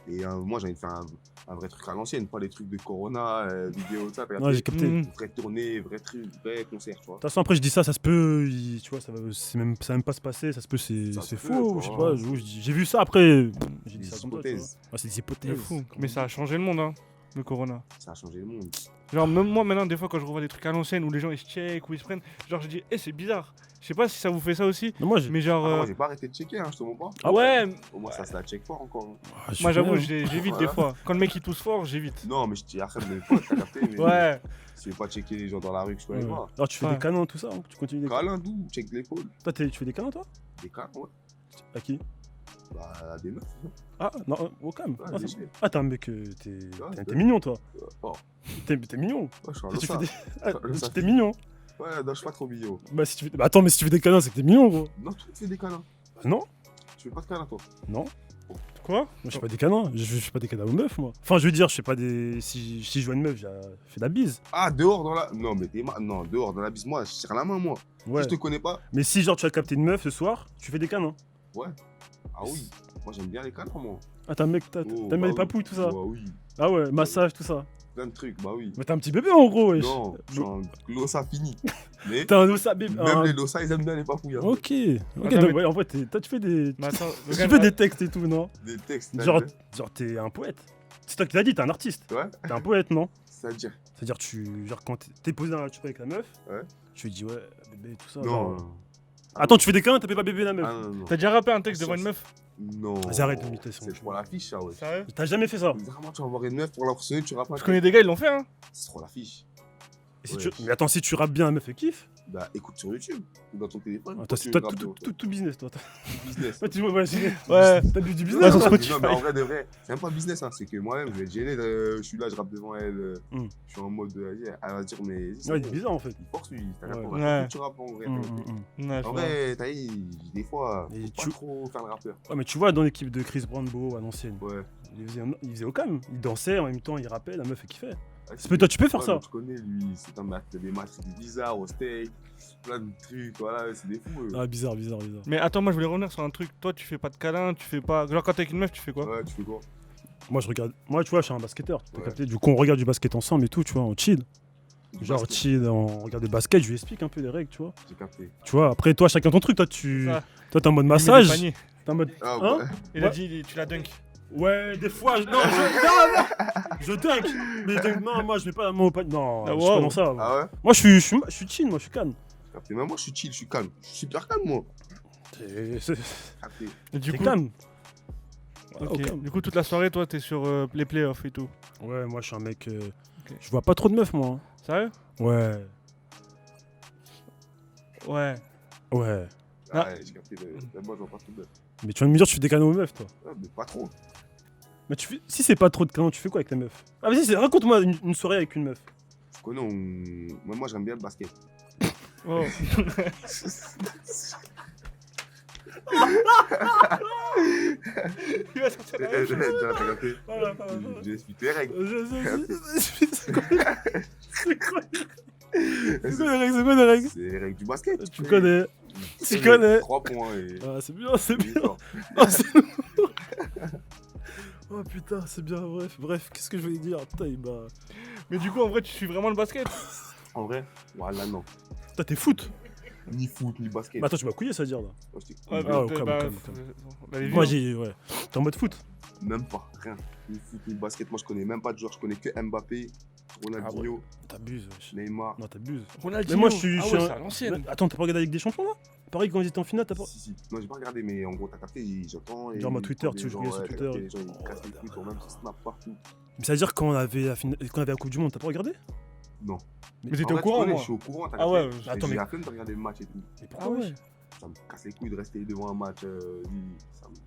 S3: Et moi, j'ai envie de faire un vrai truc à l'ancienne, pas les trucs de Corona, vidéo, ça. t'as
S1: Ouais,
S3: capté.
S1: j'ai capté.
S2: Mhm.
S1: De
S3: Vraie tournée, vrai truc, vrai concert, tu vois.
S1: toute façon, après, je dis ça se peut. Tu vois, ça va même pas se passer. Ça se peut, c'est
S3: Ça se
S1: c'est
S3: peut,
S1: faux.
S3: quoi.
S1: Je sais pas. J'ai vu ça après. J'ai dit
S3: Des
S1: ça comme ça. tu vois.
S3: hypothèses.
S1: Ouais, c'est des hypothèses.
S2: De fou.
S1: comme
S2: Mais
S1: on
S2: ça a
S1: dit.
S2: changé le monde, hein. le Corona.
S3: Ça a changé le monde.
S2: Genre, même moi maintenant, des fois, quand je revois des trucs à l'ancienne où les gens ils se checkent ou ils se prennent, genre, je dis, c'est bizarre. Je sais pas si ça vous fait ça aussi,
S1: Non, moi, j'ai.
S2: mais genre.
S3: Moi, j'ai pas arrêté de checker, hein, je te mens pas.
S1: Ah
S2: ouais,
S3: Au moins, ça se la check fort encore. Hein.
S1: Ah, je
S2: moi
S1: suis
S2: j'avoue,
S1: bien.
S2: j'évite des
S3: Voilà.
S2: fois. Quand le mec il tousse fort, j'évite.
S3: Non, mais je t'ai arrête de pas, t'as capté. Mais
S2: Ouais.
S3: Si tu veux pas checker les gens dans la rue que je connais
S1: Ouais.
S3: pas.
S1: Alors, tu fais
S2: Ouais.
S1: des canons, tout ça, hein, tu continues des canons.
S3: Câlin, d'où? Check l'épaule.
S1: Toi, tu fais des canons, toi?
S3: Des câlins, ouais.
S1: À qui?
S3: Bah, à des meufs. hein.
S1: Ah, non, au calme.
S3: Ouais,
S1: Ah,
S3: des
S1: c'est-
S3: meufs.
S1: ah, t'es un mec, t'es
S3: c'est
S1: t'es mignon, toi.
S3: Oh,
S1: T'es mignon.
S3: ouais, je suis un
S1: Tu fais
S3: losa.
S1: des... Ah,
S3: Le sac.
S1: t'es mignon.
S3: Ouais, non, je suis pas trop mignon.
S1: Bah, si tu fais... bah, attends, mais si tu fais des canons, c'est que t'es mignon, gros.
S3: Non, toi, tu fais des câlins.
S1: Bah, non,
S3: Tu fais pas de câlins, toi.
S1: non.
S2: Quoi?
S1: Moi, je fais pas des canons. Je fais pas des canons aux meufs, moi. Enfin, je veux dire, je fais pas des. Si je vois une meuf, j'ai fait de la bise.
S3: Ah, dehors dans la. Non, mais non, dehors dans la bise, moi, je serre la main, moi.
S1: Ouais.
S3: Si je te connais pas,
S1: Mais si, genre, tu as capté une meuf ce soir, tu fais des canons.
S3: ouais. Ah oui. Moi, j'aime bien les câlins, moi.
S1: Ah, t'es un mec, t'aimes
S3: Oh,
S1: bien
S3: bah
S1: les
S3: oui.
S1: papouilles, tout ça.
S3: Ouais, oui.
S1: Ah ouais, massage, tout ça.
S3: Plein de trucs, bah oui.
S1: Mais t'es un petit bébé, en gros, wesh.
S3: Non, je suis un losa fini. Mais
S1: T'es un ossa bébé.
S3: même les losa, ils aiment bien les papouilles. Hein.
S1: Ok. Ok,
S2: Attends,
S1: donc,
S2: mais-
S1: ouais, en vrai, toi, tu fais des.
S2: Mais attends, le
S1: Tu
S2: gars,
S1: fais des textes et tout, non?
S3: Des textes.
S1: Genre,
S3: t'as
S1: genre t'es un poète. C'est toi qui l'as dit, t'es un artiste.
S3: vu? Ouais,
S1: T'es un poète, non?
S3: c'est-à-dire.
S1: C'est-à-dire, genre, quand t'es posé dans la avec la meuf,
S3: Ouais.
S1: tu lui dis, ouais, bébé, tout ça.
S3: Non.
S1: genre-
S3: non.
S1: Attends, tu fais des câlins, t'appelles pas bébé la meuf.
S3: Ah non, non.
S2: T'as déjà rappé un texte devant une meuf?
S3: Non.
S1: Vas-y, arrête l'imitation,
S3: C'est
S1: tu
S3: trop
S1: vois.
S3: la fiche, ça, ouais.
S2: Sérieux?
S1: T'as jamais fait ça.
S3: Vraiment, tu vas voir une meuf pour l'impressionner, tu rappes un
S2: Je connais des gars, ils l'ont fait, hein.
S3: C'est trop la fiche.
S1: Et si
S3: Ouais.
S1: tu... Mais attends, si tu rappes bien, la meuf, elle kiffe.
S3: Bah, écoute sur YouTube ou dans ton téléphone.
S1: Attends, c'est toi, tout business, toi.
S3: business.
S1: Ouais, tu vois, ouais,
S2: Ouais.
S1: t'as bu du
S2: Ouais,
S1: business.
S2: sur
S1: toi.
S2: Spotify.
S3: Non, mais en vrai de vrai, c'est même pas business, hein. C'est que moi-même, je vais être gêné. Je suis là, je rappe devant elle.
S1: Mm.
S3: Je suis en mode. Elle va dire, mais.
S1: Ouais, il est bizarre en fait.
S3: Il force lui. T'as
S1: Ouais.
S3: raison.
S2: Ouais.
S3: Tu rappes en vrai.
S1: Hum,
S3: t'as
S1: hum,
S3: compris.
S1: hum.
S2: Ouais, je
S3: En
S2: vois.
S3: vrai, t'as dit, des fois,
S1: Et
S3: faut
S1: tu-
S3: pas trop faire le rappeur.
S1: Ouais, mais tu vois, dans l'équipe de Chris Brownbo à l'ancienne,
S3: Ouais.
S1: il faisait au calme. Il dansait, en même temps, il rappait, la meuf, elle kiffait.
S3: Ouais,
S1: C'est peut-être toi, tu peux faire
S3: ouais,
S1: ça.
S3: mais tu connais lui, c'est un match, des matchs bizarres au steak, plein de trucs, voilà, c'est des fous. Eux.
S1: Ah, bizarre.
S2: Mais attends, moi je voulais revenir sur un truc. Toi, tu fais pas de câlin, tu fais pas. Genre, quand t'es avec une meuf, tu fais quoi?
S3: Ouais, tu fais quoi?
S1: Moi, je regarde. Moi, tu vois, je suis un basketteur. Tu peux
S3: Ouais.
S1: capter. Du coup, on regarde du basket ensemble et tout, tu vois, on chill.
S3: Du
S1: Genre,
S3: basket.
S1: chill, on regarde le basket, je lui explique un peu les règles, tu vois.
S3: J'ai capté.
S1: Tu vois, après, toi, chacun ton truc. Toi,
S2: Ça.
S1: t'es en mode
S2: Il met des
S1: massage.
S2: paniers.
S1: T'es en mode.
S3: Ah
S1: Hein
S3: ouais.
S2: Il a
S1: Ouais.
S2: dit, tu la dunk.
S1: Ouais, des fois, non, je dunk. Mais non, moi, je mets pas la main au panier. Non,
S2: Ah,
S1: je suis pas
S2: wow.
S1: dans ça.
S3: Ah ouais?
S1: Moi, je suis chill, moi, je suis calme.
S3: J'ai capté. Même moi, je suis chill, je suis calme. Je suis super calme, moi.
S1: C'est
S3: Capté.
S2: Et du
S1: t'es
S2: coup,
S1: calme. Ouais,
S2: ok.
S1: au calme.
S2: Du coup, toute la soirée, toi, t'es sur les playoffs et tout.
S1: Ouais, moi, je suis un mec.
S2: Ok.
S1: Je vois pas trop de meufs, moi.
S2: Sérieux?
S1: Ouais.
S2: Ouais.
S1: Ouais.
S2: Ah.
S3: Ouais, j'ai capté. Même moi, je vois pas trop de.
S1: Mais tu vas me dire, tu fais des canons aux meufs, toi.
S3: Ouais, mais pas trop.
S1: Mais tu fais... si c'est pas trop de canons, tu fais quoi avec la meuf? Ah, vas-y, raconte-moi une soirée avec une meuf.
S3: Tu connais, moi, j'aime bien le basket.
S2: Oh. Il va sortir la même chose.
S3: T'as capté? J'ai expliqué les règles.
S1: C'est quoi les règles? C'est quoi les règles?
S3: C'est les règles du basket.
S1: Tu connais. Tu connais.
S3: 3 points et.
S1: Ah, c'est bien, c'est bien.
S3: victoire.
S1: Ah, c'est- Oh putain, c'est bien, bref, qu'est-ce que je voulais dire? Putain, il m'a.
S2: Mais du coup, en vrai, tu suis vraiment le basket.
S3: En vrai, voilà, non.
S1: Putain, t'es foot.
S3: Ni foot, ni basket.
S1: Bah, attends, tu m'as couillé, ça veut dire là.
S3: Moi, j'étais
S2: Ouais,
S3: cool.
S1: Ah, au
S2: bah,
S1: calme,
S2: bah,
S1: au calme, au
S2: bah, les
S1: Moi,
S2: vieux.
S1: Ouais. T'es en mode foot.
S3: Même pas, rien. Ni foot, ni basket. Moi, je connais même pas de joueurs. Je connais que Mbappé, Ronaldinho,
S1: T'abuses, wesh.
S3: Neymar.
S1: Non, t'abuses.
S2: Ronaldinho.
S1: Mais moi, je suis.
S2: Ah
S1: je suis
S2: ouais,
S1: un-
S2: c'est à l'ancienne.
S1: Attends, t'as pas regardé avec des champions là? Pareil, quand ils étaient en finale, t'as pas.
S3: Si. Non, j'ai pas regardé, mais en gros, t'as capté, j'entends. et
S1: Genre, moi,
S3: ils
S1: Twitter,
S3: font
S1: tu
S3: des
S1: jouais
S3: gens,
S1: sur
S3: ouais, t'as
S1: Twitter.
S3: capté, les gens, ils
S1: Oh,
S3: cassent les couilles, ils ont même snap partout.
S1: Mais ça veut dire quand on avait la Coupe du Monde, t'as pas regardé?
S3: Non.
S2: Mais
S3: En
S2: t'étais
S3: vrai,
S2: au
S3: tu
S2: courant,
S3: connais,
S2: moi.
S3: Je suis au courant, t'as
S2: Ah ouais,
S3: capté.
S1: attends,
S3: J'ai
S1: mais-
S3: la flemme de regarder le match et tout.
S1: Mais
S2: Ah
S1: pourquoi,
S2: ouais.
S1: wesh?
S3: Ça me casse les couilles de rester devant un match. Ça me.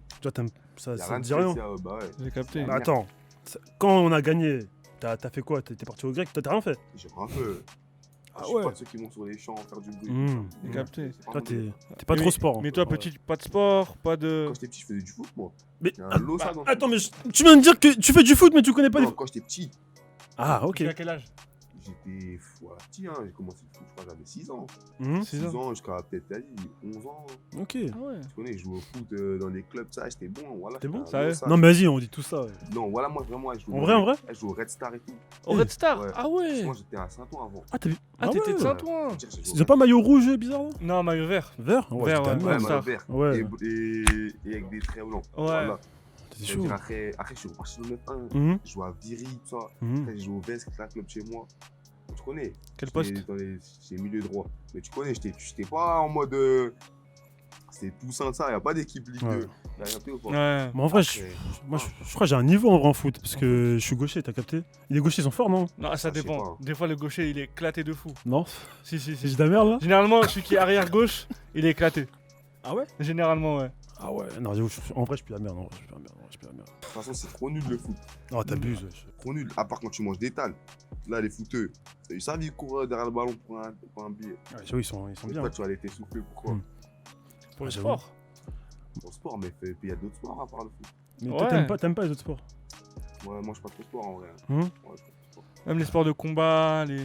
S1: Tu vois, t'aimes. Ça
S3: Y a
S1: te
S3: rien de
S1: dit rien.
S3: spécial, bah ouais.
S2: J'ai capté.
S1: Mais attends, quand on a gagné, t'as fait quoi? T'es parti au grec? T'as rien fait?
S3: J'ai un peu.
S1: Ah
S3: Je suis
S1: ouais.
S3: pas de ceux qui montent sur les champs faire du bruit.
S1: Mmh.
S3: tout ça.
S2: J'ai capté.
S3: C'est pas
S1: Toi,
S3: mon délire.
S1: t'es pas
S2: Mais-
S1: trop sport. hein.
S2: Mais toi,
S1: Ouais.
S2: petit, pas de sport, pas de.
S3: Quand j'étais petit, je faisais du foot, moi.
S1: Mais.
S3: Il y a un lot, ça, dans le
S1: Attends, mais tu viens de dire que tu fais du foot, mais tu connais pas les.
S3: Non, quand j'étais petit,
S1: Ah, ok.
S2: Tu as quel âge?
S3: j'étais voilà, petit, hein. J'ai commencé le foot, je crois que j'avais 6 ans.
S1: Mhm.
S2: 6 ans.
S3: Jusqu'à peut-être vas-y, 11 ans.
S1: Ok.
S2: Ah ouais.
S3: Tu connais, je jouais au foot dans des clubs, ça, j'étais bon. Voilà,
S1: T'es bon,
S3: j'étais un
S2: sérieux
S3: lot, ça.
S1: Non, mais vas-y, on dit tout ça. ouais.
S3: Non, voilà, moi, vraiment, je jouais
S1: En vrai?
S3: je jouais au Red Star et tout.
S2: Au Red Star?
S3: Ouais.
S2: Ah ouais.
S3: Moi, j'étais à Saint-Ouen avant.
S1: Ah, t'as vu?
S2: Ah, t'étais de
S1: ouais.
S2: Saint-Ouen.
S3: Je veux dire, j'ai joué
S1: Ils ont pas maillot rouge bizarre là?
S2: Non, maillot vert.
S1: Vert?
S2: Vert,
S1: j'étais
S2: ouais.
S1: à
S3: Ouais,
S1: Red
S3: mais
S2: Star.
S3: vert.
S1: Ouais.
S3: Et avec des traits blancs.
S2: Ouais.
S3: Voilà.
S1: C'est chaud.
S3: C'est-à-dire après, je suis reparti dans le 9-1.
S1: Mhm,
S3: Je joue à Viry, tout ça.
S1: mhm.
S3: Après, j'ai joué au Vesque, c'est un club chez moi. Tu connais.
S2: Quel poste?
S3: C'est milieu droit. Mais tu connais, j'étais pas en mode. C'était tout sans ça, il n'y a pas d'équipe Ligue
S1: Ouais.
S3: 2. T'as capté ou pas?
S2: Ouais.
S1: Mais en vrai,
S3: Après,
S1: moi, je crois que j'ai un niveau en vrai en foot. Parce que je suis gaucher, t'as capté? Les gauchers sont forts, non?
S2: Non, ça
S3: je sais
S2: dépend.
S3: pas.
S2: Des fois, le gaucher, il est éclaté de fou.
S1: Non?
S2: Si, si,
S1: C'est
S2: si.
S1: juste de la merde là?
S2: Généralement, celui qui est arrière gauche, il est éclaté.
S1: Ah ouais?
S2: Généralement, ouais.
S1: Ah ouais, non, j'avoue, en vrai, je suis plus la merde. Non, je suis plus la merde. Je suis plus la merde.
S3: de toute façon, c'est trop nul le foot.
S1: Non, t'abuses. wesh.
S3: Trop nul. À part quand tu manges des tales. Là, les footeux, ils savent, ils courent derrière le ballon pour un billet.
S1: Ouais, j'avoue, ils sont
S3: Mais
S1: bien.
S3: toi, tu vas aller t'essouffler. Pourquoi?
S1: Hmm.
S2: Pour le
S1: j'avoue.
S2: sport.
S3: Pour le sport, mais il y a d'autres sports à part le foot.
S1: Mais
S2: Ouais.
S1: toi, t'aimes pas les autres sports?
S3: Moi, je mange pas trop de sport en vrai.
S1: Hum.
S3: Ouais, je mange pas de sport.
S2: Même les sports de combat, les.
S3: Ouais,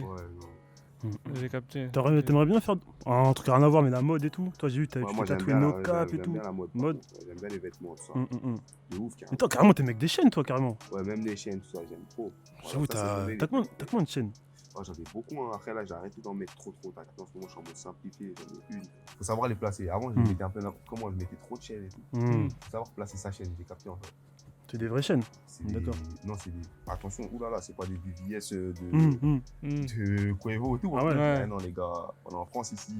S3: non.
S2: J'ai capté.
S1: T'aimerais bien faire un truc rien à voir, mais la mode et tout? Toi, j'ai vu, tu
S3: Ouais,
S1: t'es
S3: moi, j'aime
S1: tatoué
S3: bien,
S1: nos
S3: la-
S1: capes et
S3: j'aime
S1: tout.
S3: bien la mode.
S1: Mode.
S3: Ouais, j'aime bien les vêtements, tout ça. De ouf,
S1: Mais
S3: carrément.
S1: toi, carrément, t'es mec des chaînes, toi, carrément.
S3: Ouais, même les chaînes, tout ça, j'aime trop.
S1: J'avoue,
S3: Voilà, ça, c'est
S1: t'as combien de chaînes?
S3: J'en ai beaucoup, hein. Après là j'ai arrêté d'en mettre trop. En ce moment je suis en mode simplifié, j'en ai une. Faut savoir les placer. Avant je
S1: Hmm.
S3: mettais un peu comment je mettais trop de chaînes et tout.
S1: Hum,
S3: Faut savoir placer sa chaîne, j'ai capté en fait.
S1: C'est des vraies chaînes.
S3: C'est
S1: D'accord.
S3: Non, c'est des. Attention, oulala, c'est pas des VVS
S1: Hum.
S2: Hmm.
S3: de Quavo et tout.
S1: Ah ouais.
S2: Ouais.
S3: Non les gars, on est en France ici.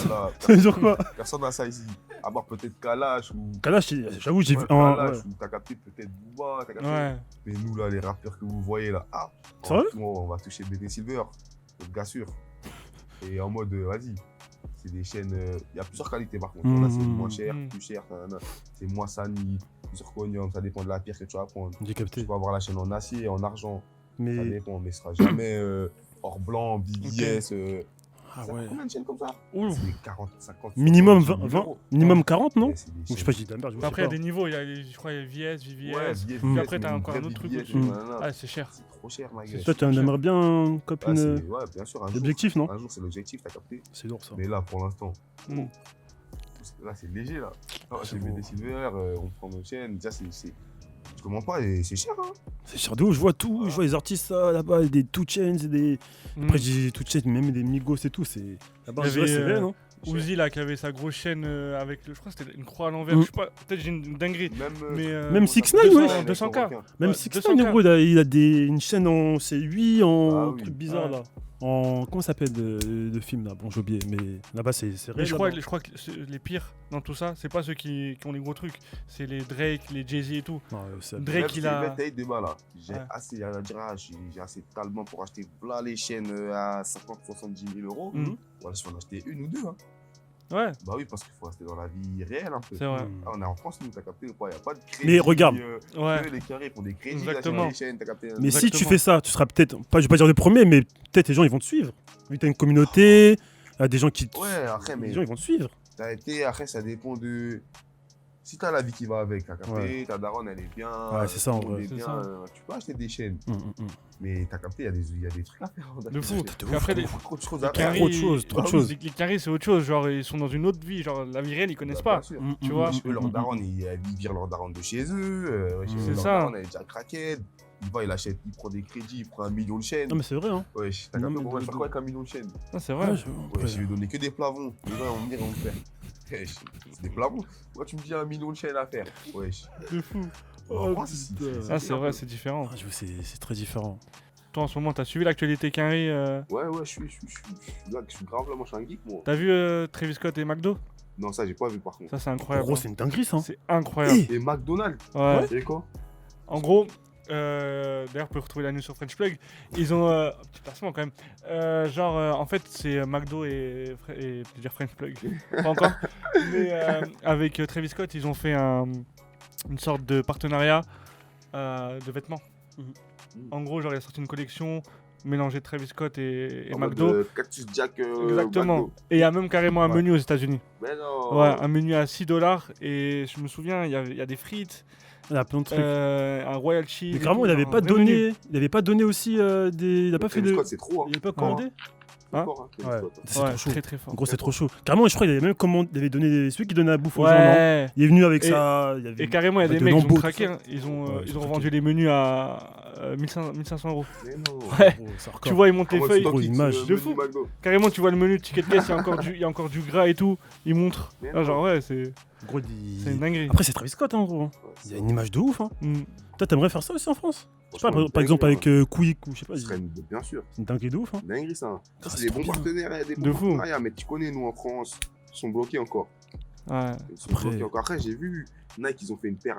S3: Voilà.
S1: Ça veut dire quoi?
S3: Personne n'a ça ici. À part peut-être Kalash ou.
S1: Kalash, j'avoue, j'ai vu.
S3: Ouais,
S1: Ouais.
S3: Kalash, ou t'as capté peut-être Booba, t'as capté.
S2: Ouais.
S3: Mais nous là, les rappeurs que vous voyez là,
S1: Sérieux?
S3: on va toucher BT Silver, le gars sûr. Et en mode, vas-y, c'est des chaînes. Il y a plusieurs qualités par contre. Là, c'est moins cher,
S2: Mhm.
S3: plus cher, c'est moins sani, plus zirconium, ça dépend de la pierre que tu vas prendre.
S1: J'ai capté.
S3: Tu peux avoir la chaîne en acier, en argent, ça
S1: Mais.
S3: dépend, mais ce sera jamais or blanc, BBS.
S1: Ah
S3: Ça
S1: ouais.
S3: coûte combien de chaînes comme ça?
S2: Ouf.
S3: C'est 40, 50.
S1: Minimum
S3: 70
S1: 20,
S3: euros.
S1: minimum 40, non?
S3: Ouais, c'est des
S1: Ou je sais
S3: chaînes-
S1: pas, je dis de la merde, je sais
S2: Après, il y a
S1: pas.
S2: des niveaux. Je crois, il y a VS, VVS.
S3: Ouais,
S1: Puis
S3: BBS,
S2: après, t'as
S3: mais
S2: encore
S3: vrai
S2: un autre truc
S3: BBS,
S2: au-dessus.
S3: nanana.
S2: Ah, c'est cher.
S3: C'est trop cher, ma gueule.
S1: Toi, tu aimerais bien copine.
S3: Ouais, bien sûr, un jour.
S1: L'objectif, non?
S3: Un jour, c'est l'objectif, t'as capté.
S1: C'est lourd ça.
S3: Mais là, pour l'instant,
S2: Hmm.
S3: là, c'est léger, là. Ah,
S1: C'est
S3: j'ai
S1: bon.
S3: mis des silver, on prend nos chaînes. Déjà, je commande pas et c'est cher, hein.
S1: C'est cher de ouf, je vois tout, je vois les artistes là-bas, des Two Chainz, des.
S2: Hmm.
S1: Après, j'ai Two Chainz, même des Migos et tout, c'est. Là-bas,
S2: Il y
S1: je vois,
S2: avait,
S1: c'est vrai, non?
S2: Uzi là qui avait sa grosse chaîne avec, je crois que c'était une croix à l'envers.
S1: Mm.
S2: Je sais pas, peut-être j'ai une dinguerie. Mais
S1: Même 6ix9ine,
S2: 200,
S1: ouais.
S2: 200K.
S1: Même
S2: Ouais,
S1: 6ix9ine,
S2: 200K.
S1: gros, il a une chaîne en C8, en
S3: Ah oui.
S1: truc bizarre
S2: Ouais.
S1: là. En. Comment ça s'appelle le film là? Bon, j'ai oublié, mais là-bas, c'est
S2: Mais
S1: réel.
S2: je crois que les pires dans tout ça, c'est pas ceux qui ont les gros trucs, c'est les Drake, les Jay-Z et tout.
S1: Non, c'est.
S2: Drake, il a.
S3: de bas, là. J'ai
S2: Ouais.
S3: assez à dire, j'ai assez de talent pour acheter là les chaînes à 50-70 000 euros.
S2: Mhm.
S3: Voilà, je vais en acheter une ou deux, hein.
S2: Ouais,
S3: Bah oui, parce qu'il faut rester dans la vie réelle un peu.
S2: c'est vrai.
S3: Ah, on est en France, nous, t'as capté ou pas? Y a pas de crédit.
S1: Mais regarde.
S2: Ouais.
S3: Les carrés font des crédits,
S2: Exactement.
S3: les chaînes, t'as capté?
S1: Mais si tu
S2: Exactement.
S1: fais ça, tu seras peut-être. Pas, je vais pas dire le premier, mais peut-être les gens ils vont te suivre. Vu que t'as une communauté, des gens qui.
S3: Ouais, après, mais
S1: Les gens ils vont te suivre.
S3: t'as été, après, ça dépend de. Si t'as la vie qui va avec, t'as capté,
S1: Ouais.
S3: ta daronne, elle est bien.
S1: Ouais, c'est ça, en
S3: tout le monde
S1: vrai.
S3: est
S2: C'est
S3: bien,
S2: ça.
S3: tu peux acheter des chaînes.
S1: Mm.
S3: Mais t'as capté, il y a des trucs à faire.
S2: De fou.
S1: de
S2: Et après,
S1: ouf,
S2: les,
S3: Trop de choses
S2: les
S3: à faire.
S2: carrés,
S1: trop de choses, trop de
S3: Ah oui,
S1: choses.
S2: Les carrés, c'est autre chose. Genre, ils sont dans une autre vie. Genre, la vie réelle, ils connaissent
S3: Bah,
S2: pas.
S3: bien sûr.
S2: Tu vois.
S3: Eux, leur daronne, ils virent leur daronne de chez eux.
S1: C'est
S3: Leur
S2: ça.
S3: daronne, elle est déjà craquette. Il va, il achète, il prend des crédits, il prend 1 million de chaînes.
S1: Non, mais c'est vrai, hein.
S3: Ouais, t'as
S1: Non,
S3: capté,
S1: mais
S3: on va
S1: de-
S3: faire quoi avec 1 million de chaînes?
S2: Ah, c'est vrai.
S1: Ouais,
S3: Ouais, je vais donner que des plavons. Les gens vont me dire, ils vont me faire. Wesh, c'est des plavons. Moi, tu me dis 1 million de chaînes à faire. Wesh.
S2: De fou.
S3: En France, ici,
S2: Ah, c'est vrai, c'est différent.
S1: Ah, c'est très différent.
S2: Toi, en ce moment, t'as suivi l'actualité carré.
S3: Ouais, je suis là, je suis grave là, moi, je suis un geek, moi.
S2: T'as vu Travis Scott et McDo?
S3: Non, ça, j'ai pas vu par contre.
S2: Ça, c'est incroyable.
S1: Gros, c'est une dinguerie ça.
S2: C'est incroyable.
S3: Et McDonald's,
S2: Ouais.
S3: c'est quoi?
S2: En gros, d'ailleurs, vous pouvez retrouver la news sur French Plug. Ils ont. Petit placement quand même. En fait, c'est McDo et je vais dire French Plug. Pas encore. Mais avec Travis Scott, ils ont fait une sorte de partenariat de vêtements.
S1: Mhm.
S2: En gros, genre, il a sorti une collection mélangée de Travis Scott et
S3: En mode,
S2: McDo.
S3: Cactus Jack.
S2: Exactement.
S3: McDo.
S2: Et il y a même carrément un
S3: Ouais.
S2: menu aux États-Unis.
S3: Mais non.
S2: Ouais, un menu à $6. Et je me souviens, il y a des frites,
S1: Il y a plein de trucs.
S2: un Royal Cheese.
S1: Mais
S2: et
S1: carrément,
S2: tout,
S1: il avait
S2: un
S1: pas
S2: vrai menu.
S1: donné. Il avait pas donné aussi des. Il a pas fait
S3: Travis
S1: de.
S3: Scott, c'est trop. Hein.
S1: Il avait pas commandé.
S2: Hein
S3: fort, hein, Travis
S1: Ouais,
S3: Scott.
S1: c'est
S2: Ouais,
S1: trop chaud.
S2: très très fort.
S1: En gros, c'est trop chaud. Carrément, je crois qu'il avait même il avait donné celui qui donnait à bouffe aux gens, non
S2: Ouais.
S1: Il est venu avec
S2: Et-
S1: ça. Il y avait...
S2: Et carrément, il y a
S1: avec
S2: des
S1: de
S2: mecs qui
S1: lambeaux,
S2: ont
S1: tout
S2: craqué.
S1: ça.
S2: Hein. Ils ont
S1: Ouais,
S2: ils ont
S1: craqué.
S2: revendu les menus à 1500 €.
S3: Mais non.
S2: Ouais.
S1: Gros, c'est hardcore.
S2: Tu vois, ils montent
S3: En
S2: les
S3: mode
S2: feuilles.
S1: Gros,
S3: Stock X,
S1: image.
S2: De
S3: menu
S2: fou.
S3: McDo.
S2: Carrément, tu vois le menu de ticket de caisse, il y a encore du gras et tout. Ils montrent.
S3: Mais
S2: Ah, genre,
S3: non.
S2: ouais, c'est
S1: Gros,
S2: c'est une dinguerie.
S1: Après, c'est Travis Scott, hein, gros.
S3: Ouais,
S1: Il y a une image de ouf. Hein.
S2: Mm.
S1: Toi, t'aimerais faire ça aussi en France? Je sais pas,
S3: franchement,
S1: par exemple,
S3: dinguerie,
S1: avec Quick ou je sais pas.
S3: Ce serait bien sûr.
S1: C'est une dinguerie de ouf. Hein.
S3: Dinguerie, ça.
S1: Ah,
S3: C'est
S1: c'est
S3: des
S1: trop
S3: bons
S1: bien.
S3: partenaires, des
S2: De
S3: bons
S2: fou.
S3: partenariats, mais tu connais, nous en France, ils sont bloqués encore.
S2: Ouais.
S3: Ils sont
S1: Après-
S3: bloqués encore. Après, j'ai vu Nike, ils ont fait une paire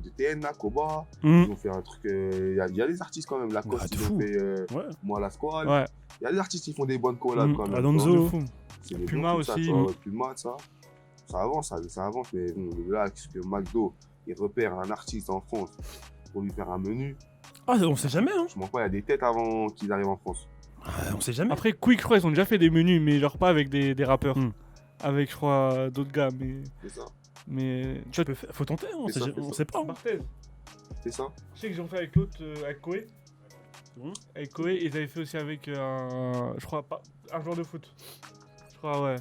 S3: de TN, là, Koba.
S1: Hum.
S3: Ils ont fait un truc. Il y a des artistes quand même. Lacoste,
S1: Ah, de
S3: ils
S1: fou.
S3: ont fait
S1: Ouais.
S3: moi la squad.
S2: Ouais.
S3: Il y a des artistes qui font des bonnes collabs
S1: Mm,
S3: quand même.
S1: Alonso.
S2: De
S1: Zo.
S2: fou.
S3: C'est des
S2: Puma
S3: bons trucs,
S2: aussi.
S3: Ça, ouais, Puma, ça. Ça avance, ça avance. Mais bon, là, ce que McDo, il repère un artiste en France pour lui faire un menu.
S1: Ah, on sait jamais, hein.
S3: Je m'en crois, il y a des têtes avant qu'ils arrivent en France.
S1: On sait jamais.
S2: Après, Quick, je crois, ils ont déjà fait des menus, mais genre pas avec des rappeurs.
S1: Mm.
S2: Avec, je crois, d'autres gars.
S3: C'est ça.
S2: Mais.
S1: Tu peux faut tenter, hein,
S3: Fais ça, fais
S1: on
S3: ça.
S1: sait pas. Hein.
S2: Barthez.
S3: C'est ça.
S2: Je sais qu'ils ont fait avec l'autre, avec Koé.
S1: Mhm.
S2: Avec Koé, ils avaient fait aussi avec je crois, pas, un joueur de foot. Je crois, ouais.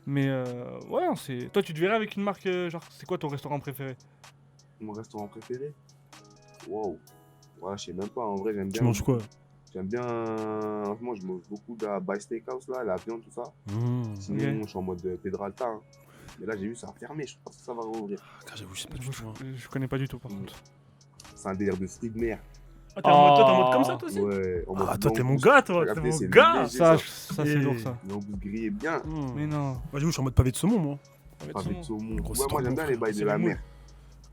S2: Mais ouais, c'est. Toi, tu te verrais avec une marque, genre, c'est quoi ton restaurant préféré?
S3: Mon restaurant préféré. Wow. Ouais, je sais même pas. En vrai, j'aime bien.
S1: Tu manges quoi?
S3: J'aime bien. Moi, je mange beaucoup de la By Steakhouse, là, la viande, tout ça.
S1: Mmh.
S3: Sinon,
S2: Ok.
S3: je suis en mode Pedralta. Hein. Mais là, j'ai vu, ça a fermé. Je pense que ça va rouvrir.
S1: Ah, j'avoue, je sais pas du
S2: Je,
S1: tout. Hein.
S2: je connais pas du tout, par
S3: Mm.
S2: contre.
S3: C'est un délire de fruits de mer.
S1: Ah, toi, t'es en mode comme ça, toi aussi?
S3: Ouais. En mode
S1: Ah, toi, t'es mon
S3: bambous.
S1: gars, toi.
S3: T'as
S1: T'es
S3: capté,
S1: mon
S3: c'est
S1: gars.
S3: léger,
S2: Ça,
S3: ça.
S2: ça c'est
S1: Et-
S2: lourd, ça.
S3: Bambous grillé bien.
S1: Mmh.
S2: Mais non.
S1: Moi, j'avoue, je suis en mode pavé de saumon, moi.
S3: Avec saumon.
S1: Gros, c'est
S3: Ouais,
S1: trop
S3: moi, j'aime
S1: bon,
S3: bien les
S1: frère.
S3: bails
S2: C'est
S3: de la
S2: les
S3: mer.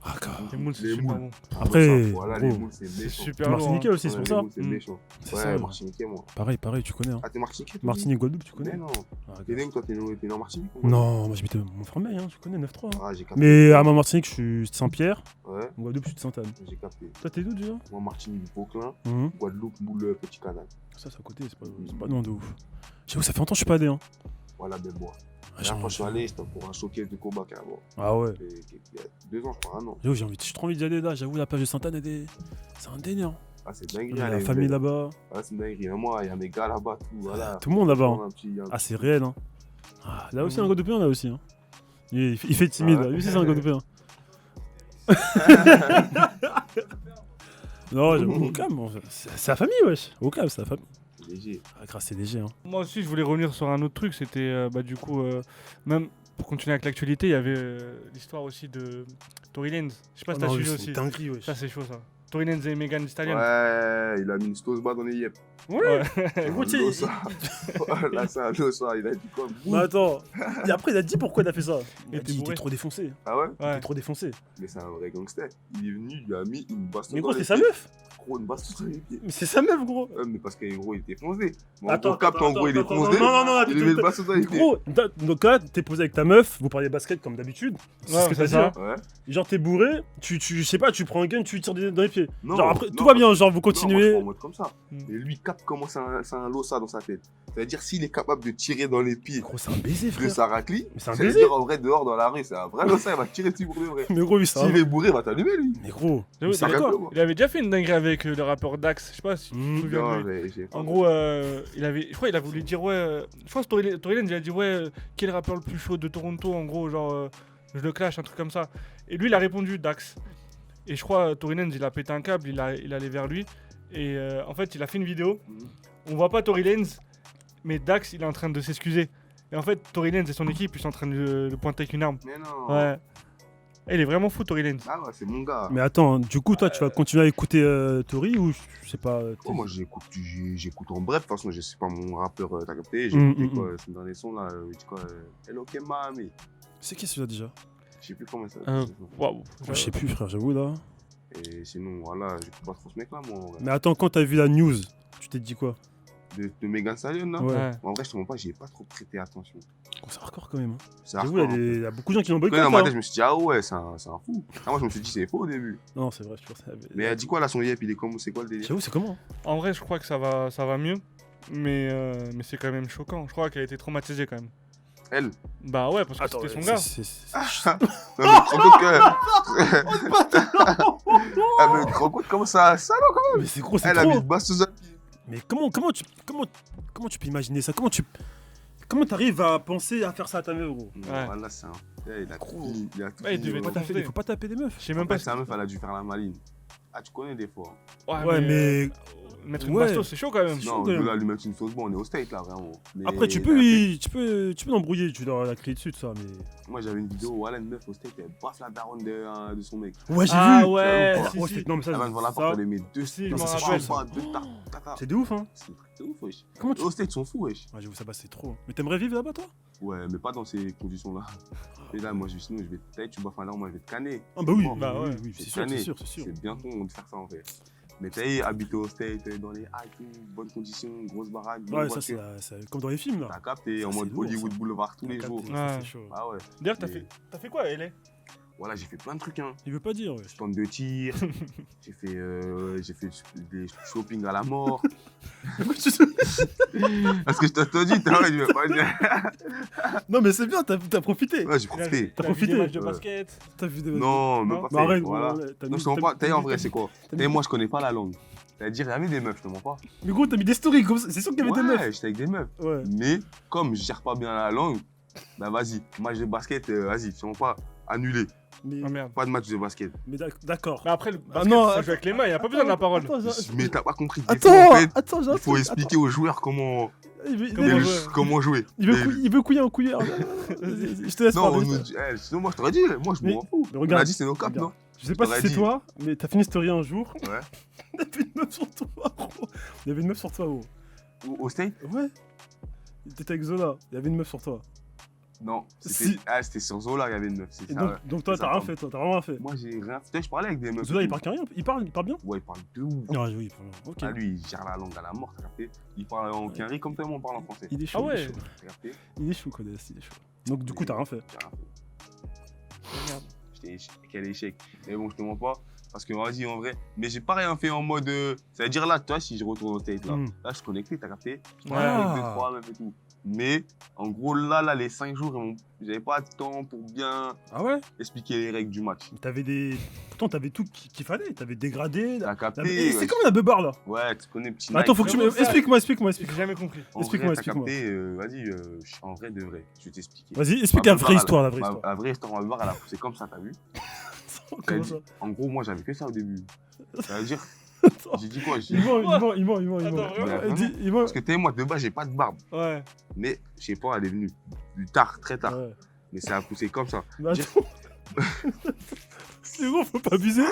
S1: Ah, car.
S2: Les moules, c'est
S3: Les
S2: super
S3: moules.
S2: bon.
S1: Après,
S3: Voilà,
S1: gros,
S3: les moules, c'est
S2: C'est
S3: méchant.
S2: super lourd.
S1: Martiniquais
S2: hein.
S1: aussi, c'est
S3: Ouais,
S1: pour
S3: les
S1: ça.
S3: moules, c'est
S2: Mm.
S3: méchant.
S1: C'est
S3: Ouais,
S1: ça.
S3: Martiniquais, moi.
S1: Pareil, tu connais. Hein.
S3: Ah, t'es Martiniquais toi
S1: Martinique, Guadeloupe, tu
S3: Mais
S1: connais?
S3: non.
S1: Ah,
S3: T'es né où toi? T'es né en Martinique ou
S1: Non, moi j'habite à Montfermeil, hein, tu connais 9-3. Hein.
S3: Ah, j'ai capté.
S1: Mais à ma Martinique, je suis de Saint-Pierre.
S3: Ouais,
S1: En Guadeloupe, je suis de Sainte-Anne.
S3: j'ai capté.
S1: Toi, t'es d'où déjà?
S3: Moi, Martinique, Vauclin,
S1: Mhm.
S3: Guadeloupe, Moule, Petit Canal.
S1: Ça, c'est à côté, c'est pas loin de ouf. J'avoue, ça fait longtemps que je suis pas allé. Hein.
S3: Voilà, ben moi.
S1: Ah,
S3: Là, quand je suis allé, c'était pour un showcase de combat carrément.
S1: Ah ouais.
S3: Il y a 2 ans, je crois, 1 an.
S1: J'avoue, j'ai trop envie d'y aller là. J'avoue, la plage de Sainte-Anne, c'est un délire.
S3: Ah, c'est
S1: Il
S3: dingue.
S1: y a la famille là-bas.
S3: Ah, c'est dingue. Moi, il y a mes gars là-bas, tout. Voilà.
S1: Tout le monde là-bas. Hein.
S3: Un petit- un
S1: Ah,
S3: petit-
S1: c'est réel. Hein. Ah, là aussi, un Guadeloupéen, là aussi. Hein. Il fait timide,
S3: Ah
S1: là.
S3: ouais.
S1: Lui aussi, c'est un Guadeloupéen. Non, j'avoue, au calme. C'est la famille, wesh. Au calme, c'est la famille.
S3: léger.
S1: Ah, grâce, c'est léger. Hein.
S2: Moi aussi, je voulais revenir sur un autre truc. C'était, bah, du coup, même pour continuer avec l'actualité, il y avait l'histoire aussi de Tory Lanez. Je sais pas si t'as
S1: Oh non,
S2: suivi
S1: c'est
S2: aussi.
S1: une dinguerie, wesh.
S2: Ça, c'est chaud, ça. Tory Lanez et Megan Thee Stallion.
S3: Ouais, il a mis une stose bas dans les yeux.
S2: Ouais.
S1: Gros, tu sais,
S3: L'eau, ça. Là, c'est un os, ça. Il a dit quoi?
S1: Mais attends, et après il a dit pourquoi il a fait ça. Il a
S2: était
S1: dit il
S2: bourré.
S1: était trop défoncé.
S3: Ah ouais?
S1: Il
S2: Ouais.
S1: était trop défoncé.
S3: Mais c'est un vrai gangster. Il est venu, il lui a mis une baston.
S1: Mais
S3: dans
S1: gros,
S3: les
S1: c'est sa
S3: pieds.
S1: meuf.
S3: Gros, une baston dans les pieds.
S1: Mais c'est sa meuf, gros.
S3: Mais parce qu'en gros, il était foncé. Mais on capte, en gros, il est foncé.
S1: Non, non, non,
S3: Il lui met une baston dans les pieds.
S1: Gros, donc là, t'es posé avec ta meuf, vous parlez basket comme d'habitude. C'est
S2: Ouais,
S1: ce que
S2: c'est
S1: t'as dit.
S2: ça.
S1: Hein.
S3: Ouais.
S1: Genre, t'es bourré, je sais pas, tu prends un gun, tu lui tires dans les pieds.
S3: Non,
S1: Genre, après,
S3: non,
S1: tout va bien, genre, vous
S3: Non, moi, je
S1: continuez.
S3: suis en mode comme ça.
S2: Mm.
S3: Et lui, capte comment c'est un losa dans sa tête. C'est-à-dire, s'il est capable de tirer dans les pieds
S1: Gros, c'est un baiser,
S3: de
S1: frère.
S3: sa raclie,
S1: Mais c'est un
S3: ça veut
S1: baiser.
S3: dire en vrai, dehors dans la rue, c'est un vrai losa, il va tirer dessus pour de vrai.
S1: Mais gros, lui, ça.
S3: S'il est bourré, il va t'allumer, lui.
S1: Mais gros,
S2: J'avoue,
S1: mais c'est
S2: il,
S1: quoi
S3: Capte-le, moi.
S2: il avait déjà fait une dinguerie avec le rappeur Dax. Je sais pas si tu te
S1: Mm.
S2: souviens de
S3: Non,
S2: lui.
S3: j'ai
S2: En gros, je crois qu'il a voulu dire, ouais. Je pense que Tory Lanez, il a dit, ouais, quel rappeur le plus chaud de Toronto, en gros, genre, je le clash, un truc comme ça. Et lui, il a répondu Dax. Et je crois, Tory Lanez, il a pété un câble, il allait vers lui. Et en fait, il a fait une vidéo. On voit pas Tory Lanez, mais Dax, il est en train de s'excuser. Et en fait, Tory Lanez et son équipe, ils sont en train de pointer avec une arme.
S3: Mais non.
S2: Ouais. Et il est vraiment fou, Tory Lanez.
S3: Ah ouais, c'est mon gars.
S1: mais attends, du coup, toi, tu vas continuer à écouter Tory ou je sais pas.
S3: Oh, moi j'écoute en bref, de toute façon je sais pas mon rappeur, t'as capté, j'ai
S1: Mm,
S3: écouté
S1: mm,
S3: quoi, son dernier son là, il dit quoi, Hello Kemami,
S1: C'est qui celui-là déjà?
S3: je sais plus comment ça
S2: Waouh.
S1: Je sais plus, frère, j'avoue là.
S3: Et sinon voilà, j'écoute pas trop ce mec là moi, en vrai.
S1: Mais attends, quand t'as vu la news, tu t'es dit quoi?
S3: De Megan Thee Stallion là,
S1: Ouais.
S2: Ouais.
S3: en vrai je te mens pas, j'y ai pas trop prêté attention.
S1: Oh, c'est hardcore quand même. Hein.
S3: C'est
S1: J'avoue, il y a
S3: hardcore, hein.
S1: il y a beaucoup de gens qui l'ont
S3: Quand
S1: boycotté.
S3: dans ma tête
S1: hein.
S3: je me suis dit ah ouais c'est un fou, ah, moi je me suis dit c'est faux au début,
S1: Non, c'est vrai, je pense.
S3: mais elle dit quoi là son yep, il est comment, c'est quoi le délire?
S1: J'avoue, c'est comment?
S2: En vrai, je crois que ça va mieux. Mais c'est quand même choquant. Je crois qu'elle a été traumatisée quand même.
S3: Elle?
S2: Bah ouais, parce que c'était son gars.
S3: Non mais tu te rends compte que... Ah mais tu te rends compte comment ça, ça là,
S1: Mais c'est gros, c'est
S3: elle a mis
S1: trop.
S3: une basse sous un pied.
S1: Mais comment comment tu peux imaginer ça? Comment t'arrives à penser à faire ça à ta meuf, gros?
S3: Non,
S2: Ouais.
S3: voilà, c'est un. Il a
S1: Gros.
S3: tout. Il a tout.
S2: Ouais, il
S3: fini,
S2: devait
S3: gros.
S2: pas
S1: Il faut pas taper des meufs.
S2: Je sais
S3: En
S2: même pas
S3: fait, sa meuf, elle a dû faire la maline. Ah, tu connais des fois.
S1: Ouais, mais.
S2: Mettre une
S1: Ouais.
S2: bastos, c'est chaud quand même.
S1: C'est chaud,
S3: Non,
S1: quand
S3: de
S1: même.
S3: là, lui mettre une sauce, bon, on est au state là, vraiment. Mais
S1: Après, tu
S3: t'as
S1: peux
S3: capté.
S1: tu peux l'embrouiller, tu dois la crier dessus, tout ça, mais.
S3: Moi, j'avais une vidéo où Alan, une meuf au state, elle baffe la daronne de son mec.
S1: Ouais, j'ai
S2: Ah
S1: vu.
S2: ouais,
S3: J'avoue,
S2: si,
S1: Ouais,
S2: si.
S1: c'est- non, mais ça,
S3: Elle va devant la
S1: ça,
S3: porte, elle met deux.
S2: Si, je
S3: Non,
S2: m'en
S3: c'est
S2: rappelle,
S3: pas deux tata.
S1: c'est de ouf, hein.
S3: C'est un truc de ouf, wesh.
S1: Comment tu.
S3: Au state, ils sont fous, wesh.
S1: Ouais, j'avoue, ça passe, c'est trop. Mais t'aimerais vivre là-bas, toi?
S3: Ouais, mais pas dans ces conditions-là. Et là, moi, sinon, je vais te tu baffes un daron, moi, je vais te canner.
S1: Ah, bah oui,
S3: Bon,
S2: bah ouais.
S1: oui,
S3: je vais
S1: c'est
S3: te
S1: sûr,
S3: canner.
S1: c'est sûr, c'est sûr.
S3: C'est bien con de faire ça, en fait. Mais t'as vu, habiter au state, dans les high, tout, bonnes conditions, grosse baraque, bonne
S1: Ouais, ça,
S3: voiture.
S1: c'est comme dans les films, là.
S3: T'as capté,
S1: Ça,
S3: en
S1: c'est
S3: mode
S1: lourd,
S3: Hollywood
S1: ça.
S3: Boulevard tous les
S1: T'as
S3: jours.
S1: capté, ça,
S2: Ouais.
S1: c'est chaud.
S3: Ah ouais.
S2: D'ailleurs,
S3: Mais-
S2: t'as fait quoi, LA?
S3: Voilà, j'ai fait plein de trucs, hein.
S1: Il veut pas dire, ouais.
S3: Stand de tir, j'ai fait des shopping à la mort. Parce que je t'ai dit, t'as ouais, je vais pas dire.
S1: Non, mais c'est bien, t'as profité.
S3: Ouais, j'ai profité.
S1: T'as
S2: T'as vu
S1: profité.
S2: des matchs de
S3: Ouais.
S2: basket.
S1: T'as vu des.
S3: Non, même
S2: Non.
S3: pas
S1: Bah, arrête,
S3: fait. Voilà.
S1: gros, t'as
S3: Non,
S1: mis-
S3: je te mens
S1: t'as
S3: pas.
S1: mis-
S3: T'as vu, en
S1: t'as
S3: vrai,
S1: mis-
S3: c'est quoi?
S1: t'as
S3: T'as vu,
S1: mis-
S3: moi, je connais pas la langue. C'est-à-dire, il y avait des meufs, je te mens pas.
S1: Mais gros, t'as mis des stories comme ça. C'est sûr qu'il y avait des meufs.
S3: Ouais, j'étais avec des meufs.
S1: Ouais.
S3: Mais comme je gère pas bien la langue, bah vas-y, match de basket, vas-y, je te mens pas, annulé.
S1: Mais,
S2: Ah merde.
S3: Pas de match de basket.
S1: mais d'accord.
S2: Mais après, le
S1: Ah
S2: basket,
S1: non,
S2: ça joue avec les mains, il n'y a pas besoin de la parole.
S1: Attends, j'ai-
S3: Mais t'as pas compris. Des fois, en fait,
S1: attends, j'ai un
S3: il faut
S1: truc.
S3: expliquer aux joueurs comment,
S1: Attends, il veut-
S2: Comment
S1: il veut-
S2: jouer.
S3: comment jouer.
S1: il veut couiller un couillère. Je te laisse
S3: Non,
S1: parler.
S3: on nous dit, sinon moi je t'aurais dit, moi je
S1: Mais-
S3: m'en fous.
S1: mais
S3: On
S1: regarde,
S3: a dit c'est nos caps,
S1: regarde.
S3: non?
S1: Je sais pas si
S3: t'aurais
S1: c'est
S3: dit.
S1: toi, mais t'as fait une story un jour.
S3: Ouais.
S1: Il y avait une meuf sur toi, gros. Il y avait une meuf sur toi, gros.
S3: Au state?
S1: Ouais. T'étais avec Zola. Il y avait une meuf sur toi.
S3: Non,
S1: Si.
S3: c'était sur Zola, il y avait une meuf. C'est
S1: Et
S3: ça,
S1: donc,
S3: ouais.
S1: donc toi,
S3: C'est
S1: t'as
S3: ça,
S1: rien
S3: pardon.
S1: fait, toi. T'as vraiment rien fait.
S3: Moi j'ai rien. Putain, je parlais avec des meufs.
S1: Zola,
S3: et
S1: il
S3: tout.
S1: parle qu'un rien. Il parle bien.
S3: Ouais, il parle de ouf.
S1: Ah oui, il parle. Ok.
S3: Ah, lui, il gère la langue à la mort, t'as capté? Il parle en quinri comme toi, moi on parle en français.
S1: Il est chaud.
S2: Ah ouais.
S1: il est chaud.
S3: T'as capté?
S1: Il est chaud, Codès, il est chaud. Donc, du coup, t'as rien fait.
S3: J'ai rien fait.
S2: Merde.
S3: Quel échec. Mais bon, je te mens pas. Parce que vas-y, en vrai. Mais j'ai pas rien fait en mode. Ça veut dire là, toi, si je retourne au state, là,
S1: Hmm.
S3: là, je suis connecté, t'as capté? Je
S2: Ouais.
S3: parle avec
S1: Ah.
S3: 2-3 meufs et tout. Mais en gros, là, les 5 jours, j'avais pas de temps pour bien
S1: Ah ouais.
S3: expliquer les règles du match.
S1: T'avais des. Pourtant, t'avais tout qu'il fallait. T'avais dégradé.
S3: T'as capté?
S1: Et c'est
S3: ouais.
S1: comme la beubare là.
S3: Ouais, tu connais petit
S1: Attends,
S3: Nike.
S1: faut que tu
S2: Comment
S1: me.
S2: ça
S1: Explique-moi.
S2: J'ai jamais compris.
S3: En
S1: explique-moi,
S3: vrai, t'as
S1: explique-moi.
S3: capté, vas-y, je suis en vrai de vrai. Je vais t'expliquer.
S1: Vas-y, explique
S3: Ma
S1: la vraie
S3: beubare,
S1: histoire, la vraie
S3: ma-
S1: histoire.
S3: La vraie histoire, ma beubare, elle a poussé comme ça, t'as vu?
S1: Comment ça
S3: En gros, moi, j'avais que ça au début. Ça veut dire,
S1: Attends.
S3: j'ai dit quoi? J'ai
S1: Il
S3: dit-
S1: ment. Il ment.
S2: Attends, vraiment
S1: Il ment.
S3: Parce que t'es moi, de base, j'ai pas de barbe.
S2: Ouais.
S3: Mais, je sais pas, elle est venue du tard, très tard.
S1: Ouais.
S3: Mais ça a poussé comme ça.
S1: Mais attends. C'est bon, faut pas abuser.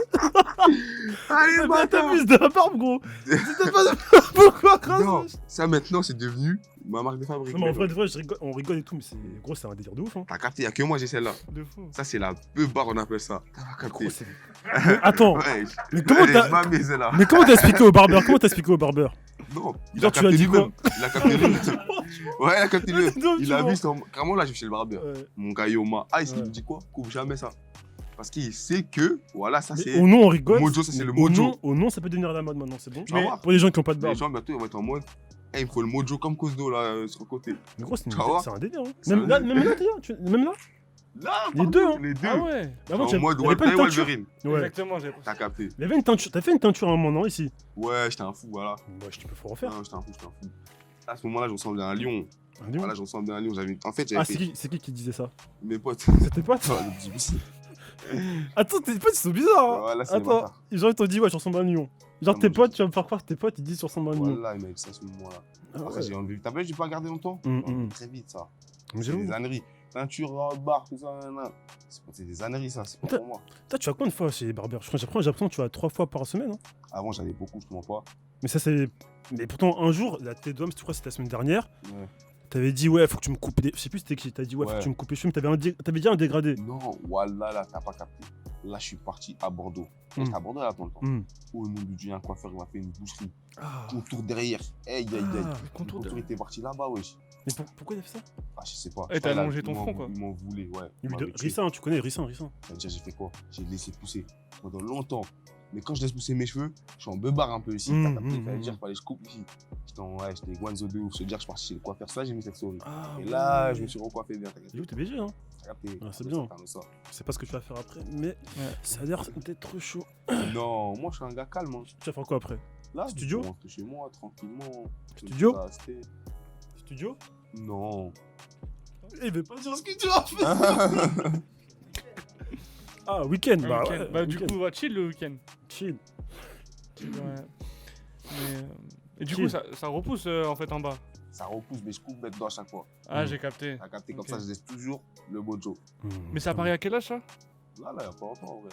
S3: Allez,
S1: T'abuses de la barbe, gros. C'était pas de barbe. Pourquoi,
S3: Non,
S1: grâce
S3: ça maintenant, c'est devenu ma marque de fabrique.
S1: Non, mais en vrai, de vrai, on rigole et tout, mais c'est gros, c'est un délire de ouf. Hein.
S3: T'as capté, y'a que moi, j'ai celle-là.
S2: De fou.
S3: Ça, c'est la beubare, on appelle ça. T'as pas capté.
S1: Gros, c'est- Mais attends,
S3: Ouais,
S1: mais comment
S3: elle est
S1: t'as.
S3: mamée, celle-là.
S1: Mais comment t'as expliqué au barbeur?
S3: Non, il
S1: Genre,
S3: a
S1: tu lui as
S3: capté
S1: dit quoi
S3: lui-même. Il a capté lui-même. Ouais, il a capté lui-même.
S1: Non,
S3: Il
S1: tu
S3: a
S1: vois.
S3: vu son. Carrément, là, je vais chez le barbeur.
S1: Ouais.
S3: Mon gars, Yoma Ice, il
S1: Ouais.
S3: me dit quoi? Coupe jamais ça. Parce qu'il sait que, voilà, ça
S1: Mais
S3: c'est.
S1: au nom, on rigole.
S3: Mojo, ça, c'est
S1: mais
S3: le
S1: au
S3: mojo.
S1: nom- Au nom, ça peut devenir la mode maintenant, c'est bon.
S3: Tu vas
S2: Mais-
S3: voir.
S1: Pour les gens qui ont pas de
S3: Les
S1: barbe.
S3: gens, bientôt, ils vont être en mode. Eh, il me faut le mojo comme Cosdo, là, sur le côté.
S1: Mais gros, c'est
S3: Tu vas voir.
S1: un délire. Hein.
S3: C'est
S1: Même
S3: un
S1: là,
S3: délire.
S1: même là, d'ailleurs, même là.
S3: Là,
S1: Les
S3: pardon,
S1: deux, hein.
S3: Les deux.
S2: Ah ouais.
S1: Mais avant,
S3: En
S1: tu
S3: mode
S1: il y avait pas
S3: Walter
S1: une
S3: et
S1: teinture.
S3: Wolverine.
S1: Ouais.
S2: Exactement, j'ai
S3: T'as capté.
S1: Il y avait une teinture. T'as fait une teinture à un moment, non, ici?
S3: Ouais, j'étais un fou, voilà.
S1: Bah, je peux refaire.
S3: Non, j'étais un fou. À ce moment-là, je ressemblais à un lion.
S1: Un lion.
S3: Voilà, je ressemblais à un lion. En fait,
S1: Ah,
S3: j'avais fait
S1: c'est qui disait ça?
S3: mes potes.
S1: C'était pas toi?
S3: Ah, le petit boussi.
S1: Attends, tes potes, ils sont bizarres. Hein.
S3: Voilà, c'est les
S1: Attends,
S3: bâtards.
S1: les gens ils t'ont dit, ouais, je ressemble à un lion. Genre,
S3: Ah,
S1: tes
S3: moi,
S1: potes, tu vas me faire croire que tes potes, ils disent, je ressemble à un lion.
S3: Voilà, il m'a dit ça à ce moment-là.
S1: Ah
S3: Après,
S1: ouais.
S3: j'ai enlevé. T'as vu, j'ai pas gardé longtemps.
S1: Hum,
S3: J'ai enlevé
S1: hum.
S3: très vite, ça.
S1: Mais
S3: C'est
S1: j'avoue.
S3: des âneries. Peinture, barre, tout ça, nanana. C'est des âneries, ça. C'est pas
S1: Putain.
S3: pour moi.
S1: Toi, tu vas combien de fois chez Barber? Je crois que j'ai l'impression que tu vas 3 fois par semaine. Hein.
S3: Avant, j'allais beaucoup, je te mens pas.
S1: Mais ça, c'est. Mais pourtant, un jour, là, tes doigts, je crois que c'était la semaine dernière,
S3: Ouais.
S1: t'avais dit, ouais, faut que tu me coupes. Je sais plus c'était qui. T'as dit, ouais, faut
S3: Ouais.
S1: que tu me coupes les cheveux, mais t'avais dit un dégradé.
S3: Non, voilà, là, t'as pas capté. Là, je suis parti à Bordeaux.
S1: Hum.
S3: J'étais à Bordeaux, là, dans le temps.
S1: Hum.
S3: Au nom du Dieu, un coiffeur, il m'a fait une boucherie.
S1: Ah.
S3: Contour derrière. Aïe, aïe, aïe.
S1: Ah,
S3: Le
S2: contour
S3: contour était parti là-bas, wesh.
S1: Mais pourquoi il a fait ça?
S3: Ah, je sais pas.
S2: Eh, t'as
S3: Là,
S2: allongé
S3: ils
S2: ton
S3: m'en
S2: front,
S3: vou-
S2: quoi.
S3: Ils m'en voulaient, ouais.
S1: Il
S3: Ils m'avaient tué.
S1: Rissin, tu connais Rissin.
S3: C'est-à-dire, j'ai fait quoi? J'ai laissé pousser pendant longtemps. Mais quand je laisse pousser mes cheveux, je suis en beubare un peu ici.
S1: Mmh,
S3: T'as capté?
S1: mmh,
S3: Fallait
S1: mmh.
S3: dire, fallait que je coupe ici. J'étais guanzo de ouf. Se dire, je suis parti chez le coiffeur. Ça, j'ai mis cette souris.
S1: Ah,
S3: Et là, je me suis recoiffé bien. T'as capté?
S1: Yo, t'es BG, hein.
S3: T'as capté?
S1: Ah, c'est bien.
S3: Ça.
S1: Je sais pas ce que tu vas faire après, mais ça a l'air d'être trop chaud.
S3: Non, moi, je suis un gars calme. Hein.
S1: Tu vas faire quoi après?
S3: Là,
S1: Studio?
S3: je rentre chez moi tranquillement.
S1: Studio?
S3: Je vais rester.
S2: Studio.
S3: Non.
S1: Il veut pas dire ce que tu as fait. Ah, week-end.
S2: Un
S1: Bah,
S2: week-end.
S1: ouais,
S2: Bah, du
S1: week-end.
S2: coup, va chill le week-end.
S1: Chill.
S2: Ouais. Mais, et du
S1: Chill.
S2: coup, ça repousse en fait en bas.
S3: Ça repousse, mais je coupe maintenant à chaque fois.
S2: Ah, j'ai capté.
S3: T'as capté, comme
S2: Ok.
S3: ça, je laisse toujours le mojo.
S2: Mais ça paraît à quel âge ça?
S3: Là, il n'y a pas longtemps, en vrai.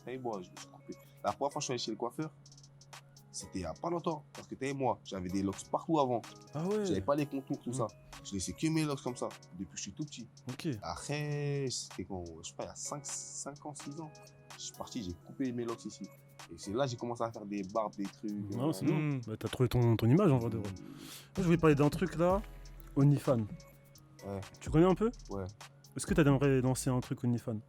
S3: Et moi, je me suis coupé. La première fois que je suis allé chez le coiffeur, c'était il n'y a pas longtemps. Parce que t'es moi, j'avais des locks partout avant.
S1: Ah ouais.
S3: J'avais pas les contours, tout ça. Je laissais que mes locks comme ça, depuis que je suis tout petit.
S1: Ok.
S3: Après, c'était quand, je sais pas, il y a 5 ans, 6 ans. Je suis parti, j'ai coupé mes locks ici. Et c'est là que j'ai commencé à faire des barbes, des trucs.
S1: Non, c'est
S2: Hmm.
S1: bon. Bah, t'as trouvé ton image en vrai de vrai. Moi, je voulais parler d'un truc là. OnlyFans.
S3: Ouais.
S1: Tu connais un peu?
S3: Ouais.
S1: Est-ce que t'aimerais lancer un truc OnlyFans?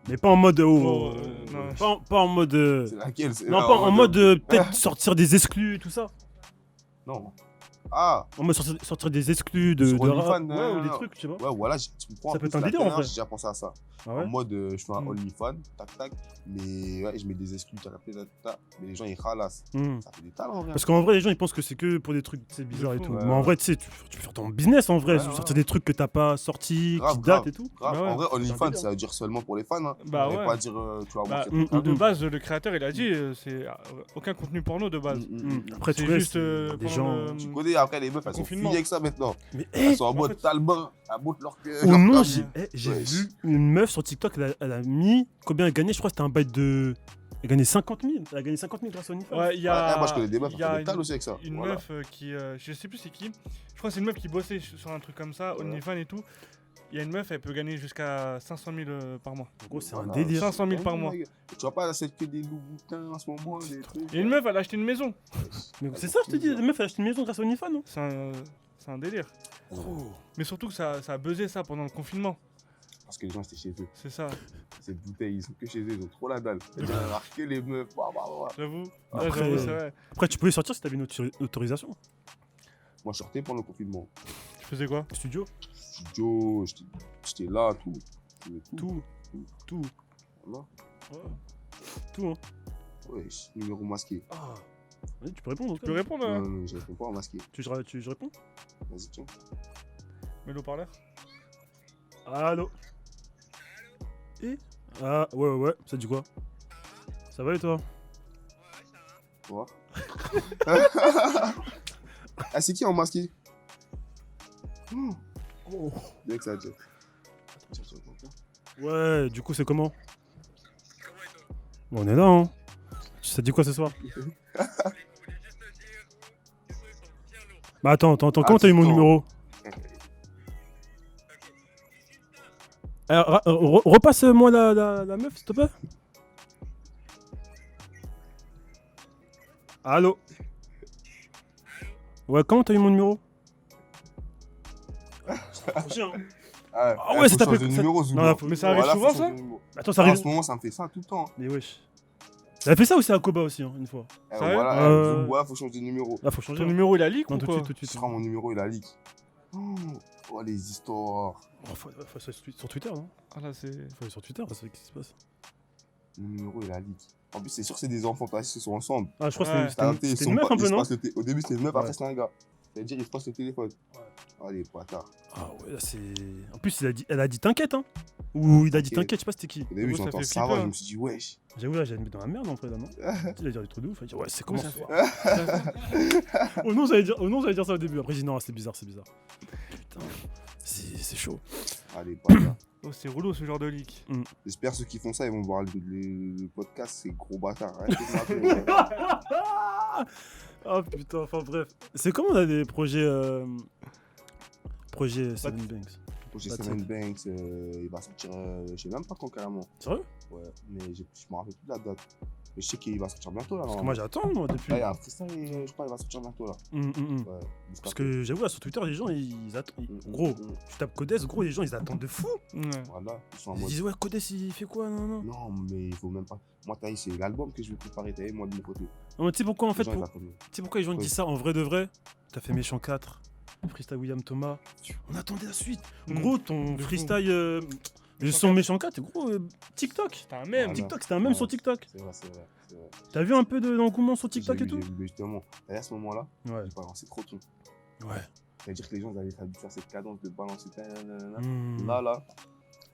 S1: Mais pas en mode.
S2: Oh, non.
S1: Pas en mode.
S3: C'est laquelle?
S1: Non, pas en mode peut-être sortir des exclus et tout ça.
S3: Non. Ah,
S1: En mode sortir des exclus de
S3: Sur
S1: rap.
S3: OnlyFans,
S1: Ouais, ou
S3: non,
S1: des
S3: non.
S1: trucs, tu vois.
S3: ouais, voilà, tu me prends.
S1: Ça peut être un délire, en vrai.
S3: J'ai déjà pensé à ça.
S1: Ah ouais?
S3: En mode, je fais un
S1: Mm.
S3: OnlyFans, tac, tac. Mais ouais, je mets des exclus, tac, tac, tac, tac. Mais les gens, ils ralassent.
S1: Hmm.
S3: Ça fait des talents, en vrai.
S1: Parce qu'en vrai, les gens ils pensent que c'est que pour des trucs c'est bizarre et
S2: fou,
S1: tout.
S3: ouais,
S1: Mais en
S3: ouais.
S1: vrai, tu sais, tu peux faire ton business en vrai.
S3: Ouais,
S1: Tu peux
S3: ouais.
S1: sortir des trucs que t'as pas sortis,
S3: Grave,
S1: qui
S3: grave.
S1: datent et tout.
S3: Grave.
S2: Bah ouais.
S3: En vrai,
S1: un
S3: OnlyFans,
S1: délire.
S3: ça veut dire seulement pour les fans. Hein.
S2: Bah
S3: Ça veut
S2: ouais.
S3: pas dire, tu vas voir
S2: Bah,
S3: sur
S1: mm,
S3: ton
S2: de
S1: mm.
S2: base, le créateur il a dit c'est aucun contenu porno de base.
S1: Après, tu
S2: C'est
S1: vois,
S2: juste
S1: c'est des
S2: pendant
S1: gens.
S2: le-
S3: Tu connais, après, les meufs, elles sont
S2: confinement.
S3: finies avec ça maintenant.
S1: Mais
S3: Elles
S1: hé,
S3: sont en mode
S2: fait-
S3: talbin, elles montent leur
S1: oh non,
S3: leur
S1: j'ai
S3: Ouais.
S1: vu une meuf sur TikTok, elle a mis combien elle gagnait. Je crois que c'était un bail de. Elle gagnait 50 000. Elle a gagné 50 000 grâce à OnlyFans.
S2: Ouais, il y
S3: Ouais,
S2: a.
S3: moi, je connais des meufs,
S2: il
S3: elles
S2: y a
S3: font des tales aussi avec ça.
S2: Une
S3: Voilà.
S2: meuf qui. Je sais plus c'est qui. Je crois que c'est une meuf qui bossait sur un truc comme ça,
S3: Ouais.
S2: OnlyFans et tout. Il y a une meuf, elle peut gagner jusqu'à 500 000 par mois.
S1: En gros, c'est
S3: Voilà.
S1: un délire.
S2: 500 000 par mois.
S3: Tu vois pas, c'est que des loups boutins en ce moment, des trucs.
S2: Il y a une meuf, elle a acheté une maison.
S1: Mais c'est ça, je te dis, la meuf, elle a acheté une maison grâce à OnlyFans. Non
S2: C'est un délire.
S1: Gros.
S2: Mais surtout que ça a buzzé ça pendant le confinement.
S3: Parce que les gens étaient chez eux.
S2: C'est ça,
S3: Ces bouteilles, ils sont que chez eux, ils ont trop la dalle. J'ai remarqué les meufs.
S2: j'avoue.
S1: Après-
S2: Ouais, j'avoue, c'est vrai.
S1: Après, tu pouvais sortir si t'avais une autorisation.
S3: Moi, je sortais pendant le confinement.
S2: Tu faisais quoi?
S1: Studio,
S3: Studio, j'étais là, tout.
S1: tout.
S3: Voilà.
S1: Tout, hein.
S3: Ouais, numéro masqué.
S1: Ah. Vas-y, tu peux répondre.
S2: Tu peux répondre, hein.
S3: Non, je réponds pas en masqué.
S1: Je réponds.
S3: Vas-y, tiens.
S2: Mets le parleur.
S1: Allô. Et ah, ouais, ça dit quoi? Ça va et toi?
S3: Tu vois. Ah, c'est qui en masqué?
S1: Oh.
S3: Bien que ça dit.
S1: Ouais, du coup, c'est comment? Bon, on est là, hein. Ça dit quoi ce soir? Bah attends, comment t'as eu mon
S3: attends.
S1: numéro? Repasse-moi la meuf, s'il te plaît. Allô? Ouais, comment t'as eu mon numéro? Ah ouais, ça t'appelle-
S3: de
S1: ça-
S3: numéro,
S1: Non, là, faut-
S2: Mais ça arrive
S3: Voilà,
S2: souvent,
S3: faut changer
S2: ça
S3: de numéro.
S1: Attends, ça
S3: En
S1: arrive.
S3: ce moment, ça me fait ça tout le temps.
S1: Mais wesh. Elle a fait ça ou c'est à Koba aussi, hein, une fois?
S2: Sérieux
S3: Voilà, voilà, faut changer de numéro.
S1: Là, faut changer.
S2: Ton
S1: hein.
S2: numéro il a leak
S1: Non,
S2: ou
S1: tout de
S2: quoi?
S1: suite, tout de
S3: Tu
S1: suite.
S3: seras mon numéro, il a leak. Oh, les histoires.
S1: Oh, faut sur Twitter, non?
S2: Ah là c'est.
S1: Faut aller sur Twitter, c'est ce qui se passe.
S3: Mon numéro, il a leak. En plus, c'est sûr, c'est des enfants parce qu'ils sont ensemble.
S1: Ah, je crois que
S2: Ouais.
S1: c'était une meuf un peu, non?
S3: Au début, c'était une meuf,
S1: Ouais.
S3: après, c'est un gars. C'est-à-dire, il se passe le téléphone. Ah, les bâtards.
S1: Ah ouais, là c'est. En plus, elle a dit t'inquiète, hein? Ou il a dit
S3: Ok.
S1: t'inquiète, je sais pas c'était qui.
S3: Au début,
S2: ça
S3: j'entends
S2: fait
S3: ça
S2: flipper,
S3: va, je
S2: hein.
S3: me suis dit, wesh.
S1: J'avoue, là, j'allais me mettre dans la merde en vrai, là, non? Il a dit des trucs de ouf. Il a dit, ouais, c'est comment
S2: ça
S1: ça
S2: fait-
S1: Oh non, j'allais dire ça au début. Après, j'ai dit non, c'est bizarre. Putain, c'est chaud.
S3: Ah, les bâtards.
S2: Oh, c'est relou ce genre de leak.
S3: J'espère ceux qui font ça, ils vont voir le podcast, c'est gros bâtard. Arrêtez de m'appeler.
S1: Oh putain, enfin bref. C'est comment on a des projets. Projet Seven Banks?
S3: Projet
S1: That's
S3: Seven
S1: it.
S3: Banks, il va sortir, je sais même pas quand carrément.
S1: Sérieux?
S3: Ouais, mais je me rappelle plus de la date. Mais je sais qu'il va sortir bientôt là.
S1: Parce que
S3: normalement.
S1: moi j'attends, moi, depuis.
S3: Là, il y a un freestyle, je crois qu'il va sortir bientôt là.
S1: Ouais. Parce que j'avoue, là sur Twitter, les gens ils attendent. Gros, tu tapes Codes, gros, les gens ils attendent de fou.
S2: Ouais.
S3: Voilà, ils sont en
S1: Ils
S3: mode.
S1: disent, ouais, Codes il fait quoi? Non.
S3: Non, mais il faut même pas. Moi, t'as c'est l'album que je vais préparer, t'as moi de mon côté.
S1: Non, tu sais pourquoi en fait?
S3: Les gens, ils attendent.
S1: Tu sais pourquoi les gens
S3: Oui.
S1: disent ça en vrai de vrai? T'as fait Méchant 4, freestyle William Thomas. On attendait la suite. Gros, ton
S2: de fou.
S1: freestyle. Le
S2: Méchant
S1: son
S2: 4.
S1: Méchant 4, gros, TikTok.
S2: T'as un même.
S3: Voilà.
S1: TikTok, c'était un même
S3: Ouais.
S1: sur TikTok.
S3: C'est vrai, c'est vrai.
S1: T'as vu un peu d'engouement sur TikTok
S3: J'ai
S1: et
S3: vu,
S1: tout?
S3: j'ai vu, justement. Et à ce moment-là,
S1: Ouais.
S3: j'ai pas lancé trop de sons.
S1: Ouais.
S3: C'est-à-dire que les gens ils avaient faire cette cadence de balancer. Nanana.
S1: Hmm.
S3: Là,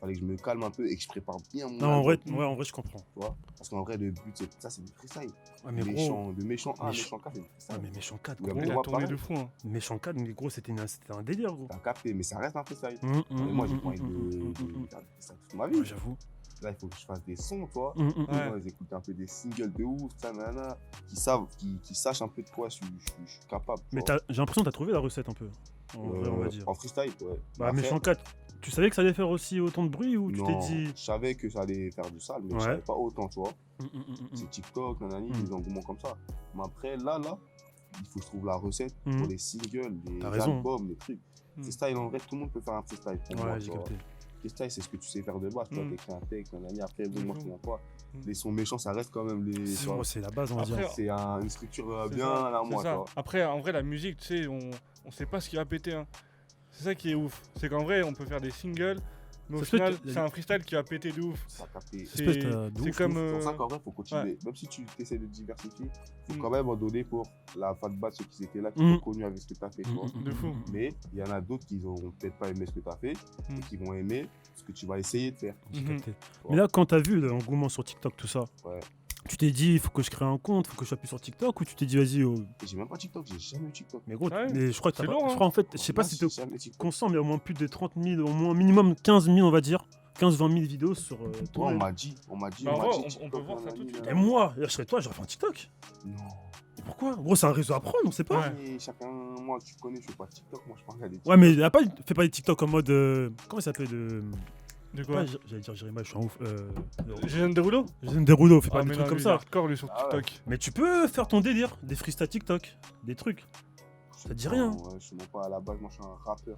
S3: fallait que je me calme un peu et que je prépare bien mon
S1: Non, en vrai,
S3: album,
S1: ouais, en vrai, je comprends.
S3: tu vois. Parce qu'en vrai, le but, c'est du freestyle.
S1: Ouais, mais gros.
S3: De méchant 1 à
S1: méchant-
S3: méchant 4, c'est du freestyle.
S1: Ouais, mais méchant 4,
S3: Ouais,
S1: gros.
S3: mais
S2: Il a
S3: moi,
S2: tourné
S3: pareil.
S2: de fou. Hein.
S1: Méchant 4, mais gros, c'était un délire, gros.
S3: T'as capté, mais ça reste un freestyle.
S1: Hum,
S3: Et moi, j'ai pas envie de faire ça toute ma vie.
S1: Ouais, j'avoue.
S3: Là, il faut que je fasse des sons, tu vois.
S2: Ouais.
S3: Moi, ils écoutent un peu des singles de ouf, ça, nanana, qui sachent un peu de quoi je suis capable. tu
S1: Mais
S3: vois.
S1: j'ai l'impression que t'as trouvé la recette un peu. En vrai, on va dire.
S3: En freestyle, ouais.
S1: Bah,
S3: Après,
S1: méchant 4, tu savais que ça allait faire aussi autant de bruit ou tu t'es
S3: non,
S1: dit.
S3: je savais que ça allait faire du sale, mais
S1: Ouais.
S3: je savais pas autant, tu vois.
S1: Hum.
S3: C'est TikTok, nanani,
S1: Mm.
S3: des engouements comme ça. Mais après, là, il faut que je trouve la recette
S1: Mm.
S3: pour les singles, les
S1: T'as raison.
S3: albums, les trucs.
S2: Mm.
S3: Freestyle, en vrai, tout le monde peut faire un freestyle. Pour moi,
S1: Ouais,
S3: tu
S1: j'ai
S3: vois.
S1: capté.
S3: Freestyle, c'est ce que tu sais faire de base. Tu vois,
S2: Mm.
S3: t'écris un texte, nanani, après, bon, moi, je
S2: Mhm.
S3: comprends pas.
S2: Mm.
S3: Les sons méchants, ça reste quand même les. tu vois,
S1: C'est la base, on va
S2: Après,
S1: dire.
S3: C'est une structure
S2: C'est
S3: bien
S2: ça,
S3: à
S2: c'est
S3: moi, tu
S2: ça.
S3: vois.
S2: Après, en vrai, la musique, tu sais, on sait pas ce qui va péter. Hein. C'est ça qui est ouf. C'est qu'en vrai, on peut faire des singles, mais au
S1: Ça se peut
S2: final,
S1: que-
S2: c'est un freestyle qui va péter de ouf.
S3: T'as capté.
S2: C'est
S1: Espèce de
S2: c'est
S1: ouf,
S2: comme.
S3: C'est pour ça qu'en vrai, il faut continuer.
S2: ouais.
S3: Même si tu essaies de diversifier, il faut
S2: Mm.
S3: quand même en donner pour la fan base, ceux qui étaient là, qui
S1: Mm.
S3: sont connus avec ce que tu as fait. Tu vois.
S2: De fou.
S3: Mais il y en a d'autres qui n'auront peut-être pas aimé ce que tu as fait
S2: Mm.
S3: et qui vont aimer ce que tu vas essayer de faire.
S1: J'ai
S2: Mhm.
S1: capté. Mais là, quand t'as vu l'engouement sur TikTok, tout ça,
S3: Ouais.
S1: tu t'es dit, il faut que je crée un compte, il faut que je sois plus sur TikTok, ou tu t'es dit, vas-y, oh.
S3: Et j'ai même pas TikTok, j'ai jamais eu TikTok.
S1: Mais gros,
S2: Ouais.
S1: mais je crois que
S2: C'est
S1: t'as pas.
S2: lourd,
S1: Je
S2: hein.
S1: crois en fait, je sais pas
S3: Moi,
S1: si
S3: j'ai
S1: t'es
S3: jamais TikTok.
S1: conscient, mais au moins plus de 30 000, au moins minimum 15 000, on va dire. 15-20 000 vidéos sur
S3: Toi,
S1: toi.
S3: on m'a dit, on m'a dit,
S2: Bah, en vrai, on peut
S3: TikTok,
S2: voir ça
S3: nanani,
S2: tout de suite.
S1: Et
S3: nanana.
S1: moi, là, je serais toi, j'aurais fait un TikTok.
S3: Non.
S1: Et pourquoi? Gros, c'est un réseau à prendre, on sait pas.
S2: Ouais.
S3: Mais chacun, moi, tu connais, je fais pas TikTok, moi, je parle à des
S1: Ouais, mais il a pas, fais pas des TikTok en mode. Comment il s'appelle
S2: De
S1: pas,
S2: quoi
S1: j'allais dire Jérémy, je suis un ouf.
S2: Jeanne Derulo
S1: J'aime des rouleaux, fais pas
S2: Ah,
S1: des
S2: mais
S1: trucs
S2: non,
S1: comme
S2: lui, il est
S1: ça.
S2: hardcore, lui, sur
S3: Ah ouais.
S2: TikTok.
S1: Mais tu peux faire ton délire, des freestyles TikTok, des trucs. Ça te dit rien.
S3: Ouais, je suis même pas à la base, moi, je suis un rappeur.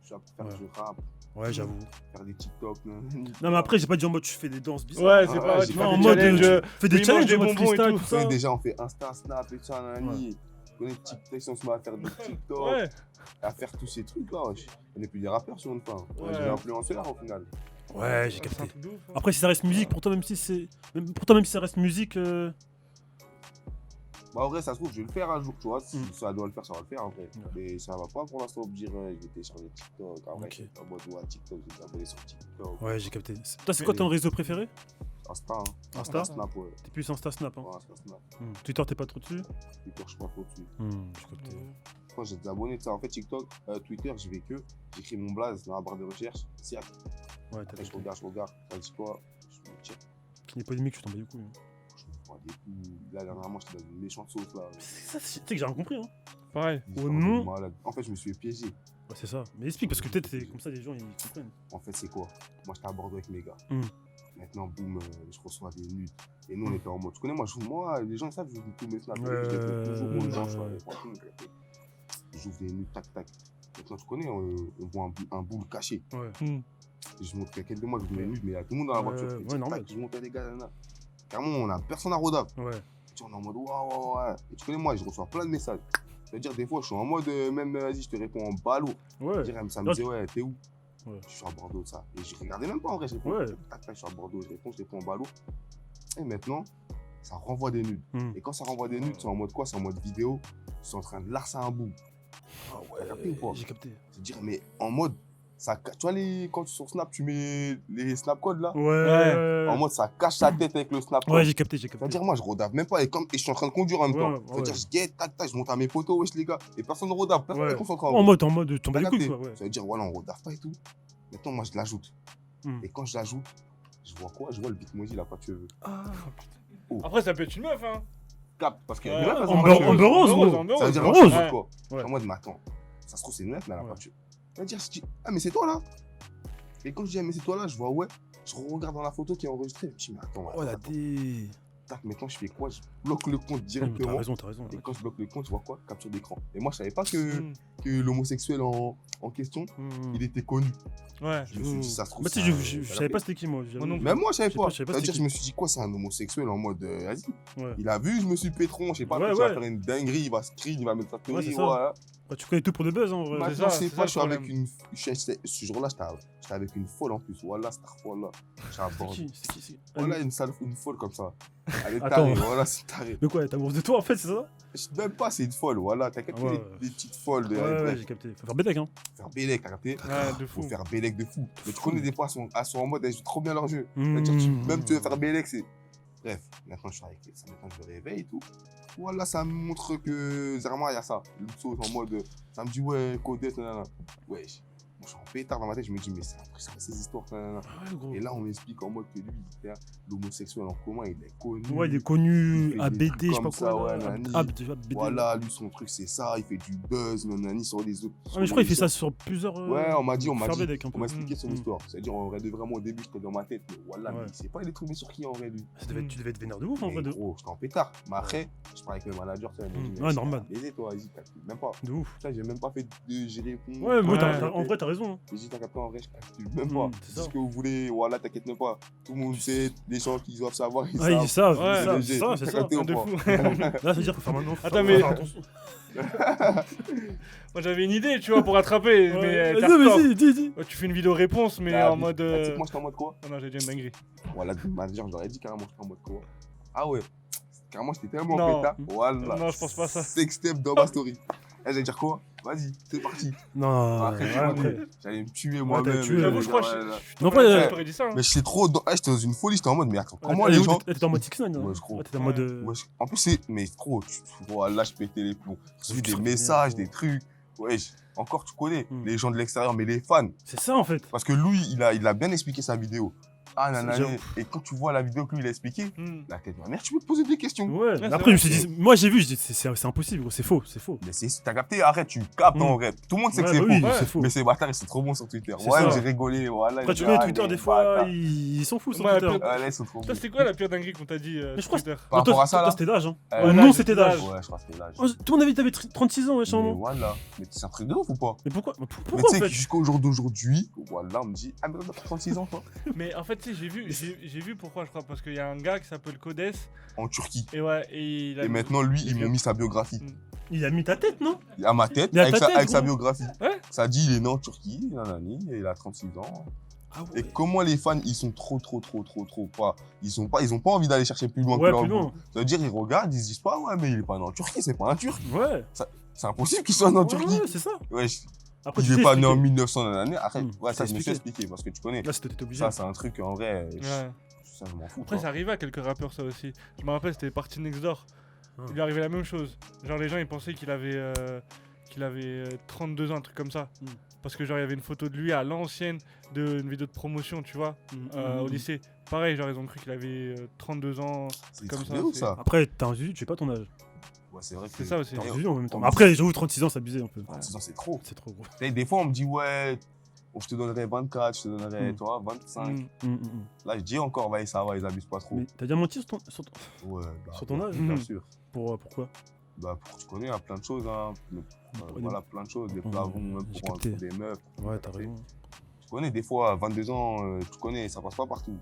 S3: Je suis là pour faire
S1: Ouais.
S3: du rap,
S1: Ouais, j'avoue.
S3: faire des TikTok.
S1: Non, mais après, j'ai pas dit en mode tu fais des danses bizarres.
S2: Ouais, c'est
S3: Ah,
S2: pas
S3: ouais,
S2: tu
S3: j'ai
S2: fais
S3: pas
S1: en
S2: des
S1: mode
S2: challenges.
S1: tu fais des
S2: il mange
S1: challenges
S2: des
S1: en mode
S2: bonbons et
S1: freestyle,
S2: tout.
S1: tout ça.
S3: Ouais, déjà, on fait Insta, Snap et ça, nanani. Tu connais TikTok, on se met à faire des TikTok,
S2: Ouais.
S3: à faire tous ces trucs-là. wesh. On n'est plus des rappeurs sur une fin.
S2: Ouais.
S3: Des influenceurs au final.
S1: Ouais, j'ai
S2: C'est un
S1: capté.
S2: truc de ouf, hein.
S1: Après, si ça reste musique, pour toi, même si c'est. Pour toi, même si ça reste musique.
S3: Bah, en vrai, ça se trouve, je vais le faire un jour, tu vois. Si
S1: Mm.
S3: ça doit le faire, ça va le faire en vrai.
S1: Ouais.
S3: Mais ça va pas pour l'instant me dire, je vais télécharger TikTok. En vrai,
S1: Ok.
S3: en mode, ouais, TikTok, je vais t'abonner sur TikTok.
S1: Ouais, j'ai capté. Toi, c'est quoi ton réseau préféré?
S3: Insta, hein.
S1: Insta
S3: Snap, ouais.
S1: T'es plus Insta Snap. Hein.
S3: Ouais, Insta, Snap.
S1: Twitter, t'es pas trop dessus?
S3: Twitter, je suis pas trop dessus.
S1: J'ai capté.
S3: Quand j'ai des abonnés, tu sais, en fait, TikTok, Twitter, je vais que, j'écris mon blaze dans la barre de recherche. Si
S1: Ouais, t'as
S3: après, je
S1: capté.
S3: regarde, ça dit quoi, je me check.
S1: Qui n'est polémique, je t'en bats du coup.
S3: Je me prends des coups. Là, dernièrement, j'étais dans une méchante sauce là.
S1: Tu sais que j'ai rien compris. Hein.
S2: Pareil.
S3: Des
S1: Oh
S3: histoires de
S1: non.
S3: malade. En fait, je me suis fait piéger.
S1: Ouais, c'est ça. Mais explique, parce que peut-être c'est comme ça, les gens ils comprennent.
S3: En fait, c'est quoi? Moi, j'étais à Bordeaux avec mes gars.
S1: Mm.
S3: Maintenant, boum, je reçois des nudes. Et nous, on était en mode. Tu connais, moi, les gens ils savent, je joue tous mes snaps.
S1: Ouais,
S3: Je les fais toujours aux gens,
S1: ouais.
S3: je vois, franchement, j'ouvre des nudes, tac, tac. Maintenant, tu connais, on voit un boule caché.
S1: Ouais.
S2: Hmm.
S3: Et je montre quelqu'un de moi, je vous mets nude, mais il y a tout le monde dans la voiture.
S1: Ouais,
S3: Je fais,
S1: ouais,
S3: tac,
S1: normal.
S3: tac, je montre à des gars, là. Carrément, on a personne à rodave.
S1: Ouais.
S3: Tu vois, on est en mode, ouais. Et tu connais, moi, je reçois plein de messages. C'est-à-dire, des fois, je suis en mode, même, vas-y, je te réponds en ballot.
S1: Ouais.
S3: Ça me disait, ouais, t'es où?
S1: Ouais.
S3: Je suis à Bordeaux, ça. Et je regardais même pas en vrai, je réponds.
S1: Ouais.
S3: Tac, tac, je suis à Bordeaux, je réponds en ballot. Et maintenant, ça renvoie des nudes.
S1: Mm.
S3: Et quand ça renvoie des nudes, c'est en mode quoi? C'est en mode vidéo. Ils sont en train de larcer un bout.
S1: Ah
S3: T'as capté ou pas?
S1: j'ai capté.
S3: C'est-à-dire, mais en mode, ça, tu vois, quand sur Snap, tu mets les snap codes là.
S1: Ouais.
S3: En mode, ça cache sa tête avec le snap code.
S1: Ouais, j'ai capté.
S3: C'est-à-dire, moi, je rodave même pas. Et je suis en train de conduire en même temps.
S1: Ouais,
S3: C'est-à-dire,
S1: ouais.
S3: je guette, tac, tac, je monte à mes potos, wesh, les gars. Et personne ne rodave. Personne
S1: Ouais.
S3: n'est concentré
S1: En mode, t'en bats
S3: T'as
S1: les couilles,
S3: capté?
S1: quoi. Ouais.
S3: Ça veut dire, voilà, on rodave pas et tout. Maintenant, moi, je l'ajoute.
S1: Mm.
S3: Et quand je l'ajoute, je vois quoi? Je vois le Bitmoji, il a pas de cheveux.
S1: Ah.
S2: Après, ça peut être une meuf, hein.
S3: Cap, parce que
S2: Ouais.
S3: les meufs, elles ont
S1: Amber
S3: pas de cheveux.
S1: Rose,
S2: Amber
S1: gros.
S2: Amber
S3: Ça veut dire,
S1: Rose.
S3: moi, je suis
S2: Ouais.
S3: quoi?
S1: Ouais.
S3: Je suis en mode, mais attends, ça se trouve, c'est une meuf, mais elle a
S1: Ouais.
S3: pas de cheveux. Ça veut dire, je dis, ah, mais c'est toi là? Et quand je dis, ah, mais c'est toi là, je vois, ouais. Je regarde dans la photo qui est enregistrée. Je dis, mais attends,
S1: Oh la
S3: attends.
S1: dé.
S3: Tac, maintenant, je fais quoi? Je bloque le compte
S1: T'as
S3: directement.
S1: raison, t'as raison.
S3: Et quand je bloque le compte, je vois quoi? Capture d'écran. Et moi, je savais pas que,
S2: Hmm.
S3: que l'homosexuel en question,
S1: Mm.
S3: il était connu.
S2: Ouais.
S3: Je me suis dit, ça se trouve.
S1: Bah, tu sais, je savais pas c'était qui, moi.
S2: Moi non plus.
S3: Même moi, je savais
S1: Je sais pas,
S3: pas.
S1: je savais pas
S3: C'est-à-dire,
S1: c'était
S3: je me suis dit, quoi, c'est un homosexuel en mode, vas-y.
S1: Ouais.
S3: Il a vu, je me suis pétron, je sais pas,
S1: Ouais,
S3: il va
S1: ouais.
S3: faire une dinguerie, il va screen, il va mettre sa
S1: Ouais,
S3: théorie,
S1: c'est ça.
S3: voilà.
S1: Bah, tu connais tout pour le buzz, hein, en vrai.
S3: Maintenant,
S2: ça,
S3: c'est
S2: c'est
S3: pas,
S2: ça
S3: je suis
S2: le
S3: avec
S2: problème.
S3: ce jour-là, j'étais avec une folle en plus. Voilà, cette folle-là. J'ai abordé.
S1: C'est qui
S3: Voilà, une folle comme ça. Elle est
S1: Attends.
S3: tarée, voilà, c'est taré.
S1: Mais quoi, t'es amoureuse de toi, en fait, c'est ça?
S3: Même pas, c'est une folle, voilà. T'as capté
S1: Ah ouais.
S3: les petites folles de
S1: Ouais, j'ai capté. Faut faire bédec, hein.
S3: faire Bélec, t'as capté?
S2: Ouais, de
S3: Faut
S2: fou.
S3: faire Bélec de fou. Mais tu connais des fois, elles sont en mode, elles jouent trop bien leur jeu.
S1: Mmh.
S3: C'est-à-dire, même tu veux faire Bélec, c'est. Bref, maintenant je suis avec ça, maintenant je me réveille et tout. Voilà, ça me montre que Zerma, il y a ça. Le saut en mode. Ça me dit, ouais, Codette, nanana. Ouais, moi je suis en pétard dans ma tête, je me dis, mais c'est impressionnant ces histoires, nanana.
S1: Ah ouais, gros.
S3: Et là, on m'explique en mode que lui, il est l'homosexuel en commun, il est connu.
S1: Ouais, il est connu
S3: Il fait
S1: à
S3: des
S1: BD,
S3: trucs
S1: je sais pas
S3: comme ça,
S1: quoi.
S3: ouais,
S1: là.
S3: nani.
S1: Déjà, BD.
S3: Voilà, lui, son truc, c'est ça, il fait du buzz, nanani, sur les autres.
S1: Ah, mais je crois qu'il fait ça sur plusieurs.
S3: Ouais, on m'a dit,
S1: faire bédec un
S3: on
S1: peu.
S3: m'a expliqué son
S1: Mmh.
S3: histoire. C'est-à-dire, en vrai, de vraiment, au début, j'étais dans ma tête, mais voilà,
S1: Ouais.
S3: mais il sait pas, il est tombé sur qui en vrai, lui.
S1: Tu devais être vénère de ouf, en
S3: Mais
S1: vrai, de
S3: gros, j'étais en pétard. Mais après, je parlais avec le manager, ça, il m'a dit, mais
S1: Ouais, normal.
S3: baiser, toi, vas-y, t'as même pas.
S1: de ouf.
S3: Ça, j'ai même pas fait de gérer.
S1: Ouais, moi,
S2: Ouais.
S1: en vrai, t'as raison. hein.
S3: J'ai dit, t'as capté, en vrai, je calcule même pas.
S1: C'est
S3: C'est
S1: ça.
S3: ce que vous voulez, voilà, t'inquiète même pas. Tout le monde sait, les gens qui doivent savoir, ils
S1: Ah, ils
S3: savent.
S1: savent,
S2: Ouais.
S1: ils savent,
S3: Léger.
S1: c'est ça, c'est
S3: T'as
S1: ça.
S3: capté ou
S2: De
S3: pas?
S2: fou.
S1: Là, ça veut dire qu'il faut faire maintenant.
S2: Attends, mais-
S1: faire attention.
S2: Moi j'avais une idée, tu vois, pour rattraper. Mais
S1: Vas-y,
S2: t'as tort.
S1: vas-y, dis.
S2: Ouais, tu fais une vidéo réponse, mais
S3: Ah,
S2: en mode.
S3: Tu sais que moi, j'étais en mode quoi?
S2: Oh non, j'ai dit une dinguerie.
S3: Voilà, le manager, je leur ai dit carrément, j'étais en mode quoi? Ah ouais, carrément, j'étais tellement
S2: Non.
S3: en pétard. Voilà.
S2: Non, je pense pas ça.
S3: 6 steps dans ma story. Eh, j'allais dire quoi? Vas-y, c'est parti.
S1: Non,
S3: Après, tu
S1: ouais,
S3: vois,
S1: après.
S3: j'allais me tuer
S1: t'as
S3: moi-même.
S1: tué.
S2: J'avoue, je crois que
S3: Ouais, ouais.
S1: Non, après,
S2: je t'aurais dit ça. hein.
S3: Mais j'étais trop dans... j'étais dans une folie, j'étais en mode, mais attends, comment
S1: Elle est
S3: les
S1: où,
S3: gens...
S1: t'étais en mode X9,
S3: Ouais, je crois.
S1: T'étais en mode.
S3: Ouais, en plus, c'est... Mais trop, voilà, je pétais les plombs. J'ai vu
S1: Tu
S3: des
S1: te
S3: messages,
S1: souviens,
S3: des trucs. Ouais, encore, tu connais,
S1: Hmm.
S3: les gens de l'extérieur, mais les fans.
S1: C'est ça, en fait.
S3: Parce que lui, il a bien expliqué sa vidéo. Ah, nanana.
S1: J'avoue.
S3: Et quand tu vois la vidéo que lui, il a expliqué,
S2: Hmm.
S3: la tête de ma mère, tu peux te poser des questions.
S1: Ouais,
S2: c'est
S1: après,
S2: vrai.
S1: je me suis dit, moi, j'ai vu, je dis, c'est impossible, gros, c'est faux, c'est faux.
S3: Mais t'as capté, arrête, tu captes
S1: Hmm.
S3: en vrai. Tout le monde sait que
S1: Ouais,
S3: c'est
S1: bah
S3: faux.
S1: oui,
S2: Ouais.
S1: c'est faux.
S3: Mais ces bâtards, ils sont trop bons sur Twitter.
S1: C'est
S3: Ouais,
S1: ça.
S3: j'ai rigolé, voilà.
S1: Après,
S3: ils
S1: tu
S3: disent,
S1: connais
S3: ah,
S1: Twitter,
S3: les
S1: des fois,
S3: bâtards.
S1: ils s'en foutent sur
S2: Ouais,
S1: Twitter.
S2: après-
S3: Ouais, ils sont trop
S2: Toi,
S3: bons.
S2: c'était quoi la pire dinguerie qu'on t'a dit
S1: Mais je crois que
S2: Twitter
S3: Par rapport à ça, là
S1: c'était l'âge, hein.
S3: Ouais,
S1: Ou
S2: l'âge,
S1: non,
S2: c'était
S1: c'était l'âge.
S3: Ouais, je crois que c'était l'âge.
S1: Oh, tout le monde avait, t'avais 36 ans, wesh, à un
S3: Mais
S1: moment.
S3: voilà. Mais c'est un truc de ouf ou pas?
S1: Mais pourquoi
S3: Mais
S1: Pourquoi,
S3: tu
S1: en
S3: sais que
S1: fait
S3: jusqu'au jour d'aujourd'hui, voilà, on me dit, ah, mais t'as 36 ans, toi?
S2: Mais en fait, tu sais, j'ai vu pourquoi, je crois. Parce qu'il y a un gars qui s'appelle Codes.
S3: En Turquie.
S2: Et ouais, et il a.
S3: Et maintenant, lui,
S2: il
S3: ils
S2: vient-
S3: m'ont mis sa biographie.
S1: Il a mis ta tête, non
S3: À ma tête,
S1: Mais à
S3: avec,
S1: ta tête,
S3: avec sa
S1: gros.
S3: biographie.
S2: Ouais.
S3: Ça dit, il est né en Turquie, nanani, et il a 36 ans.
S1: Ah
S3: Et comment les fans, ils sont trop pas. Ils ont pas envie d'aller chercher plus loin
S1: Ouais,
S3: que leur
S1: plus
S3: goût.
S1: loin.
S3: Ça veut dire, ils regardent, ils se disent pas, ouais, mais il est pas né en Turquie, c'est pas un Turc.
S1: Ouais.
S3: C'est impossible qu'il soit né en Turquie.
S1: Ouais, c'est ça.
S3: Wesh.
S1: Après,
S3: Il
S1: tu
S3: est
S1: t'es
S3: pas né en
S1: expliqué.
S3: 1900 nanani. Après,
S1: Hmm,
S3: ouais, ça,
S1: t'as
S3: je me suis
S1: expliqué.
S3: expliqué parce que tu connais.
S1: Là, c'était obligé.
S3: Ça, c'est un truc, en vrai,
S2: Ouais.
S3: ça, je m'en fous.
S2: Après,
S3: quoi.
S2: ça arrivait à quelques rappeurs, ça aussi. Je me rappelle, c'était Party Next Door.
S1: Ah.
S2: Il lui arrivait la même chose. Genre, les gens, ils pensaient qu'il avait 32 ans, un truc comme ça.
S1: Mm.
S2: Parce que, genre, il y avait une photo de lui à l'ancienne d'une vidéo de promotion, tu vois, au lycée. Pareil, genre, ils ont cru qu'il avait 32 ans.
S3: C'est
S2: comme
S3: comme
S2: ça,
S3: ça, ouf,
S2: c'est-
S3: ça.
S1: Après, t'as un Jésus, tu sais pas ton âge.
S3: Ouais, c'est vrai que
S2: C'est ça aussi.
S1: T'as un
S3: Et-
S1: Jésus en même temps.
S3: on-
S1: Mais après, j'avoue, 36 ans, c'est abusé un peu.
S3: 36 ans, c'est trop.
S1: C'est trop gros.
S3: Tu sais, des fois, on me dit, ouais, je te donnerais 24, je te donnerais,
S1: Hmm.
S3: toi, 25.
S2: Mm.
S3: Là, je dis encore, ouais, ça va, ils abusent pas trop.
S1: Mais t'as déjà menti
S3: Ouais, bah,
S1: sur ton âge
S3: bien
S2: Mhm.
S3: sûr.
S1: Pourquoi
S3: Bah, tu connais, il y a plein de choses, hein.
S1: Pour
S3: Voilà, plein de choses. Des
S1: Mhm,
S3: plavons, même
S1: j'ai
S3: pour
S1: capté.
S3: des meufs.
S1: Ouais, t'as raison.
S3: Tu connais, des fois, à 22 ans, tu connais, ça passe pas partout.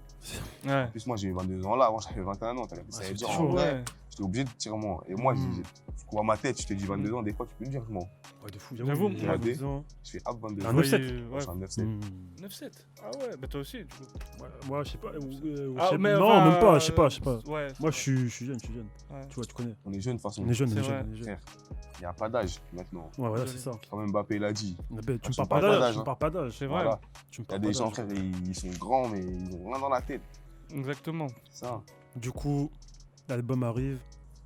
S2: Ouais.
S3: En plus, moi, j'ai eu 22 ans là, avant, j'avais 21 ans. Ça
S1: c'est
S3: veut dire,
S1: chaud,
S3: en vrai,
S2: Ouais.
S3: j'étais obligé de tirer moi. Et moi,
S1: Mhm.
S3: tu vois ma tête, je te dis 22 ans, des fois, tu peux me dire, je mens.
S1: Ouais, de fou.
S2: J'avoue,
S1: j'ai
S3: moi,
S1: 22 ans.
S3: Je fais hop 22
S1: Un
S3: ans.
S1: 9-7.
S3: Je
S2: Ouais.
S3: suis un 9-7.
S1: Hmm.
S2: 9-7. Ah ouais, bah toi aussi, du coup.
S1: Ouais, moi, je sais pas.
S2: Ah, mais
S1: non,
S2: enfin,
S1: même pas, je sais pas.
S2: Ouais.
S1: Moi, je suis jeune.
S2: Ouais.
S1: Tu vois, tu connais.
S3: On est jeunes, de toute façon.
S1: On est jeune,
S2: C'est
S1: on est jeune.
S2: vrai.
S1: on est jeune.
S3: Frère, il n'y a pas d'âge maintenant.
S1: Ouais, voilà, c'est ça.
S3: Quand même, Mbappé l'a dit.
S1: Mais ben, tu me
S3: tu
S1: parles
S3: me
S1: pas
S3: parles pas
S1: d'âge.
S3: d'âge,
S1: Tu me parles pas d'âge.
S2: C'est vrai.
S3: Voilà.
S1: Tu me
S3: Il y a
S1: parles
S3: des
S1: pas
S3: gens,
S1: d'âge.
S3: frère, ils sont grands, mais ils ont rien dans la tête.
S2: Exactement.
S3: Ça,
S1: Du coup, l'album arrive.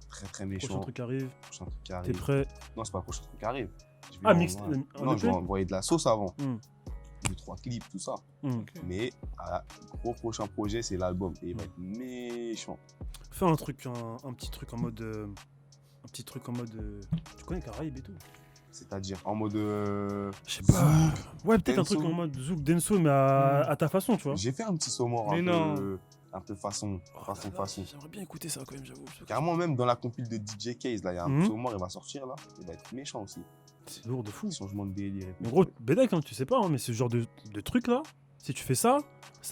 S3: très très
S1: Prochain
S3: méchant.
S1: truc arrive.
S3: Prochain truc qui
S1: T'es
S3: arrive.
S1: prêt?
S3: Non, c'est pas le prochain truc qui arrive. Je vais
S1: Ah,
S3: en-
S1: mixte.
S3: Non, je vais envoyer de la sauce avant.
S1: Hmm.
S3: 2-3 clips, tout ça.
S1: Hmm.
S3: Mais gros prochain projet, c'est l'album. Et il va être méchant.
S1: Fais un truc, un petit truc en mode. Un petit truc en mode. Tu connais Caraïbes et tout?
S3: C'est-à-dire en mode.
S1: Je sais pas. Ouais, peut-être un
S3: Denso.
S1: truc en mode Zouk Denso, mais à ta façon, tu vois.
S3: J'ai fait un petit sommaire
S2: Mais
S3: un
S2: non.
S3: peu. Un peu façon.
S1: Oh
S3: façon,
S1: là là,
S3: façon.
S1: J'aimerais bien écouter ça quand même, j'avoue.
S3: Carrément, même dans la compile de DJ Case, là, il y a un
S1: Mhm.
S3: sommaire, il va sortir là. Il va être méchant aussi.
S1: C'est lourd de fou.
S3: Changement de délire. et tout.
S1: Mais gros, Bédec, hein, tu sais pas, hein, mais ce genre de truc là, si tu fais ça,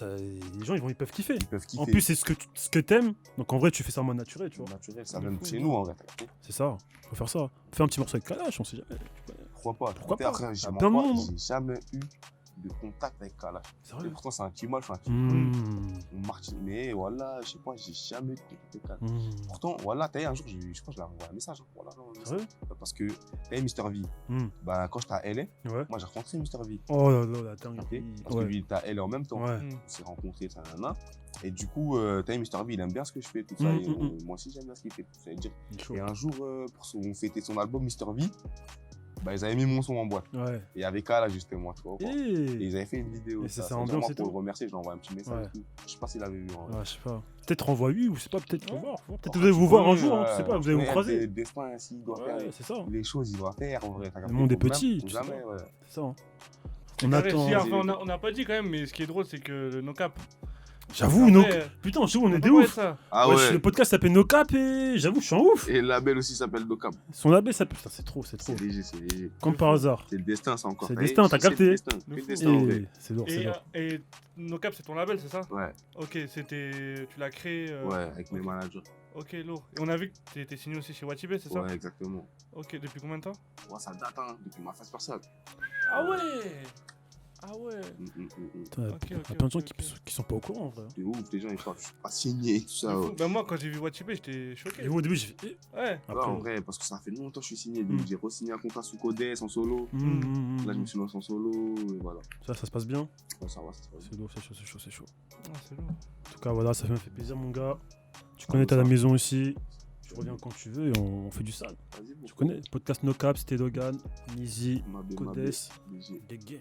S1: les gens ils peuvent kiffer.
S3: Ils peuvent kiffer.
S1: En plus, c'est ce que t'aimes, donc en vrai, tu fais ça en mode naturel, tu vois.
S3: naturel, ça
S1: De
S3: vient de
S1: fou,
S3: chez
S1: ouais.
S3: nous en vrai. t'as capté.
S1: C'est ça, faut faire ça. Fais un petit morceau avec Kalash, on sait jamais.
S3: Pourquoi pas?
S1: Pourquoi
S3: Frère,
S1: pas?
S3: frère,
S1: Ah, plein de monde.
S3: j'ai jamais eu de contact avec Kalash. Et
S1: Sérieux.
S3: pourtant, c'est un petit mal, je suis un petit Martin. Mais voilà, je sais pas, j'ai jamais eu de contact avec Kalash. Pourtant, voilà, t'as eu un jour, je crois que je lui ai envoyé un message. Hein, voilà,
S1: Sérieux.
S3: parce que t'as eu Mr. V. Bah, quand j'étais à LA,
S1: Ouais.
S3: moi j'ai rencontré Mr. V.
S1: Oh là là, la dingue.
S3: Ok. Parce que lui, il était à LA en même temps.
S1: Ouais.
S3: On s'est rencontrés, ça, nanana. Et du coup, t'as eu Mr. V, il aime bien ce que je fais, tout ça. Et moi aussi, j'aime bien ce qu'il fait. Ça veut dire. Et un jour, on fêtait son album Mr. V. Bah, ils avaient mis mon son en boîte.
S1: Ouais.
S3: Et avec Kalash, justement, tu vois. Et ils avaient fait une vidéo.
S1: Et ça s'est
S3: veut dire,
S1: ambiance
S3: moi,
S1: et
S3: pour
S1: tout.
S3: le remercier, je lui ai envoyé un petit message et tout. Je sais pas s'il avait vu. En vrai.
S1: Ouais, je sais pas. Peut-être renvoie lui ou c'est pas, peut-être
S2: Ouais.
S1: voir. Peut-être vous allez vous voir un jour, hein,
S3: Ouais,
S1: je sais pas, vous allez vous
S3: mais
S1: croiser.
S3: Le destin, s'il doit faire
S1: Ouais, c'est ça.
S3: les choses, il doit faire en vrai.
S1: Le monde est petit, tu sais
S3: Jamais,
S1: pas.
S3: ouais.
S1: C'est ça. Hein.
S2: C'est
S1: On
S2: carré.
S1: attend.
S2: Si, enfin, on n'a pas dit quand même, mais ce qui est drôle, c'est que le no-cap.
S1: J'avoue,
S2: Après,
S1: putain, j'avoue, on
S2: peut
S1: est
S2: pas
S1: des
S2: parler
S1: ouf.
S2: de ça.
S3: Ah
S1: Ouais,
S3: ouais.
S1: le podcast s'appelle No Cap et j'avoue, je suis en ouf.
S3: Et le label aussi s'appelle Docap.
S1: Son label s'appelle. Putain, c'est trop.
S3: C'est léger, c'est léger.
S1: Comme par hasard.
S3: C'est le destin, ça encore.
S1: C'est le
S3: T'as
S1: destin,
S3: vu,
S1: t'as
S3: c'est
S1: capté.
S3: le destin,
S2: De
S3: le
S2: fou.
S3: destin en vrai.
S1: Et c'est lourd, c'est lourd.
S2: Et No-Cap, c'est ton label, c'est ça?
S3: Ouais,
S2: Ok, c'était. Tu l'as créé.
S3: ouais, avec mes managers.
S2: Ok, lourd. Et on a vu que tu étais signé aussi chez Watibé, c'est ça?
S3: Ouais, exactement.
S2: Ok, depuis combien de temps?
S3: Ouais, ça date, hein, depuis ma phase personne.
S2: Ah ouais! Ah ouais!
S1: Putain,
S2: Ok,
S1: y a
S2: ok,
S1: plein de gens
S2: ok,
S1: qui sont pas au courant en vrai.
S3: C'est ouf, les gens, ils croient que je suis pas signé et tout ça.
S2: De
S3: Ouais.
S2: fou. Ben moi, quand j'ai vu Watibé, j'étais choqué.
S1: Et moi, au début, j'ai fait.
S2: Ouais.
S3: Ouais,
S1: Après,
S3: en vrai, parce que ça fait longtemps que je suis signé. Donc j'ai re-signé un contrat sous Codes en solo. Là, je me suis lancé en solo, et voilà.
S1: Ça se passe bien.
S3: Ouais, ça va, ça se passe.
S1: C'est lourd, c'est chaud, c'est chaud, c'est chaud.
S2: Ah, c'est lourd.
S1: En tout cas, voilà, ça m'a fait plaisir, mon gars. Tu connais, t'as la maison ici. Tu reviens quand tu veux et on fait du sale.
S3: Vas-y, bon.
S1: Tu connais, podcast No Cap, c'était Dogan, Nizi,
S3: Ma
S1: Codes,
S3: BG.
S1: Gang Gang.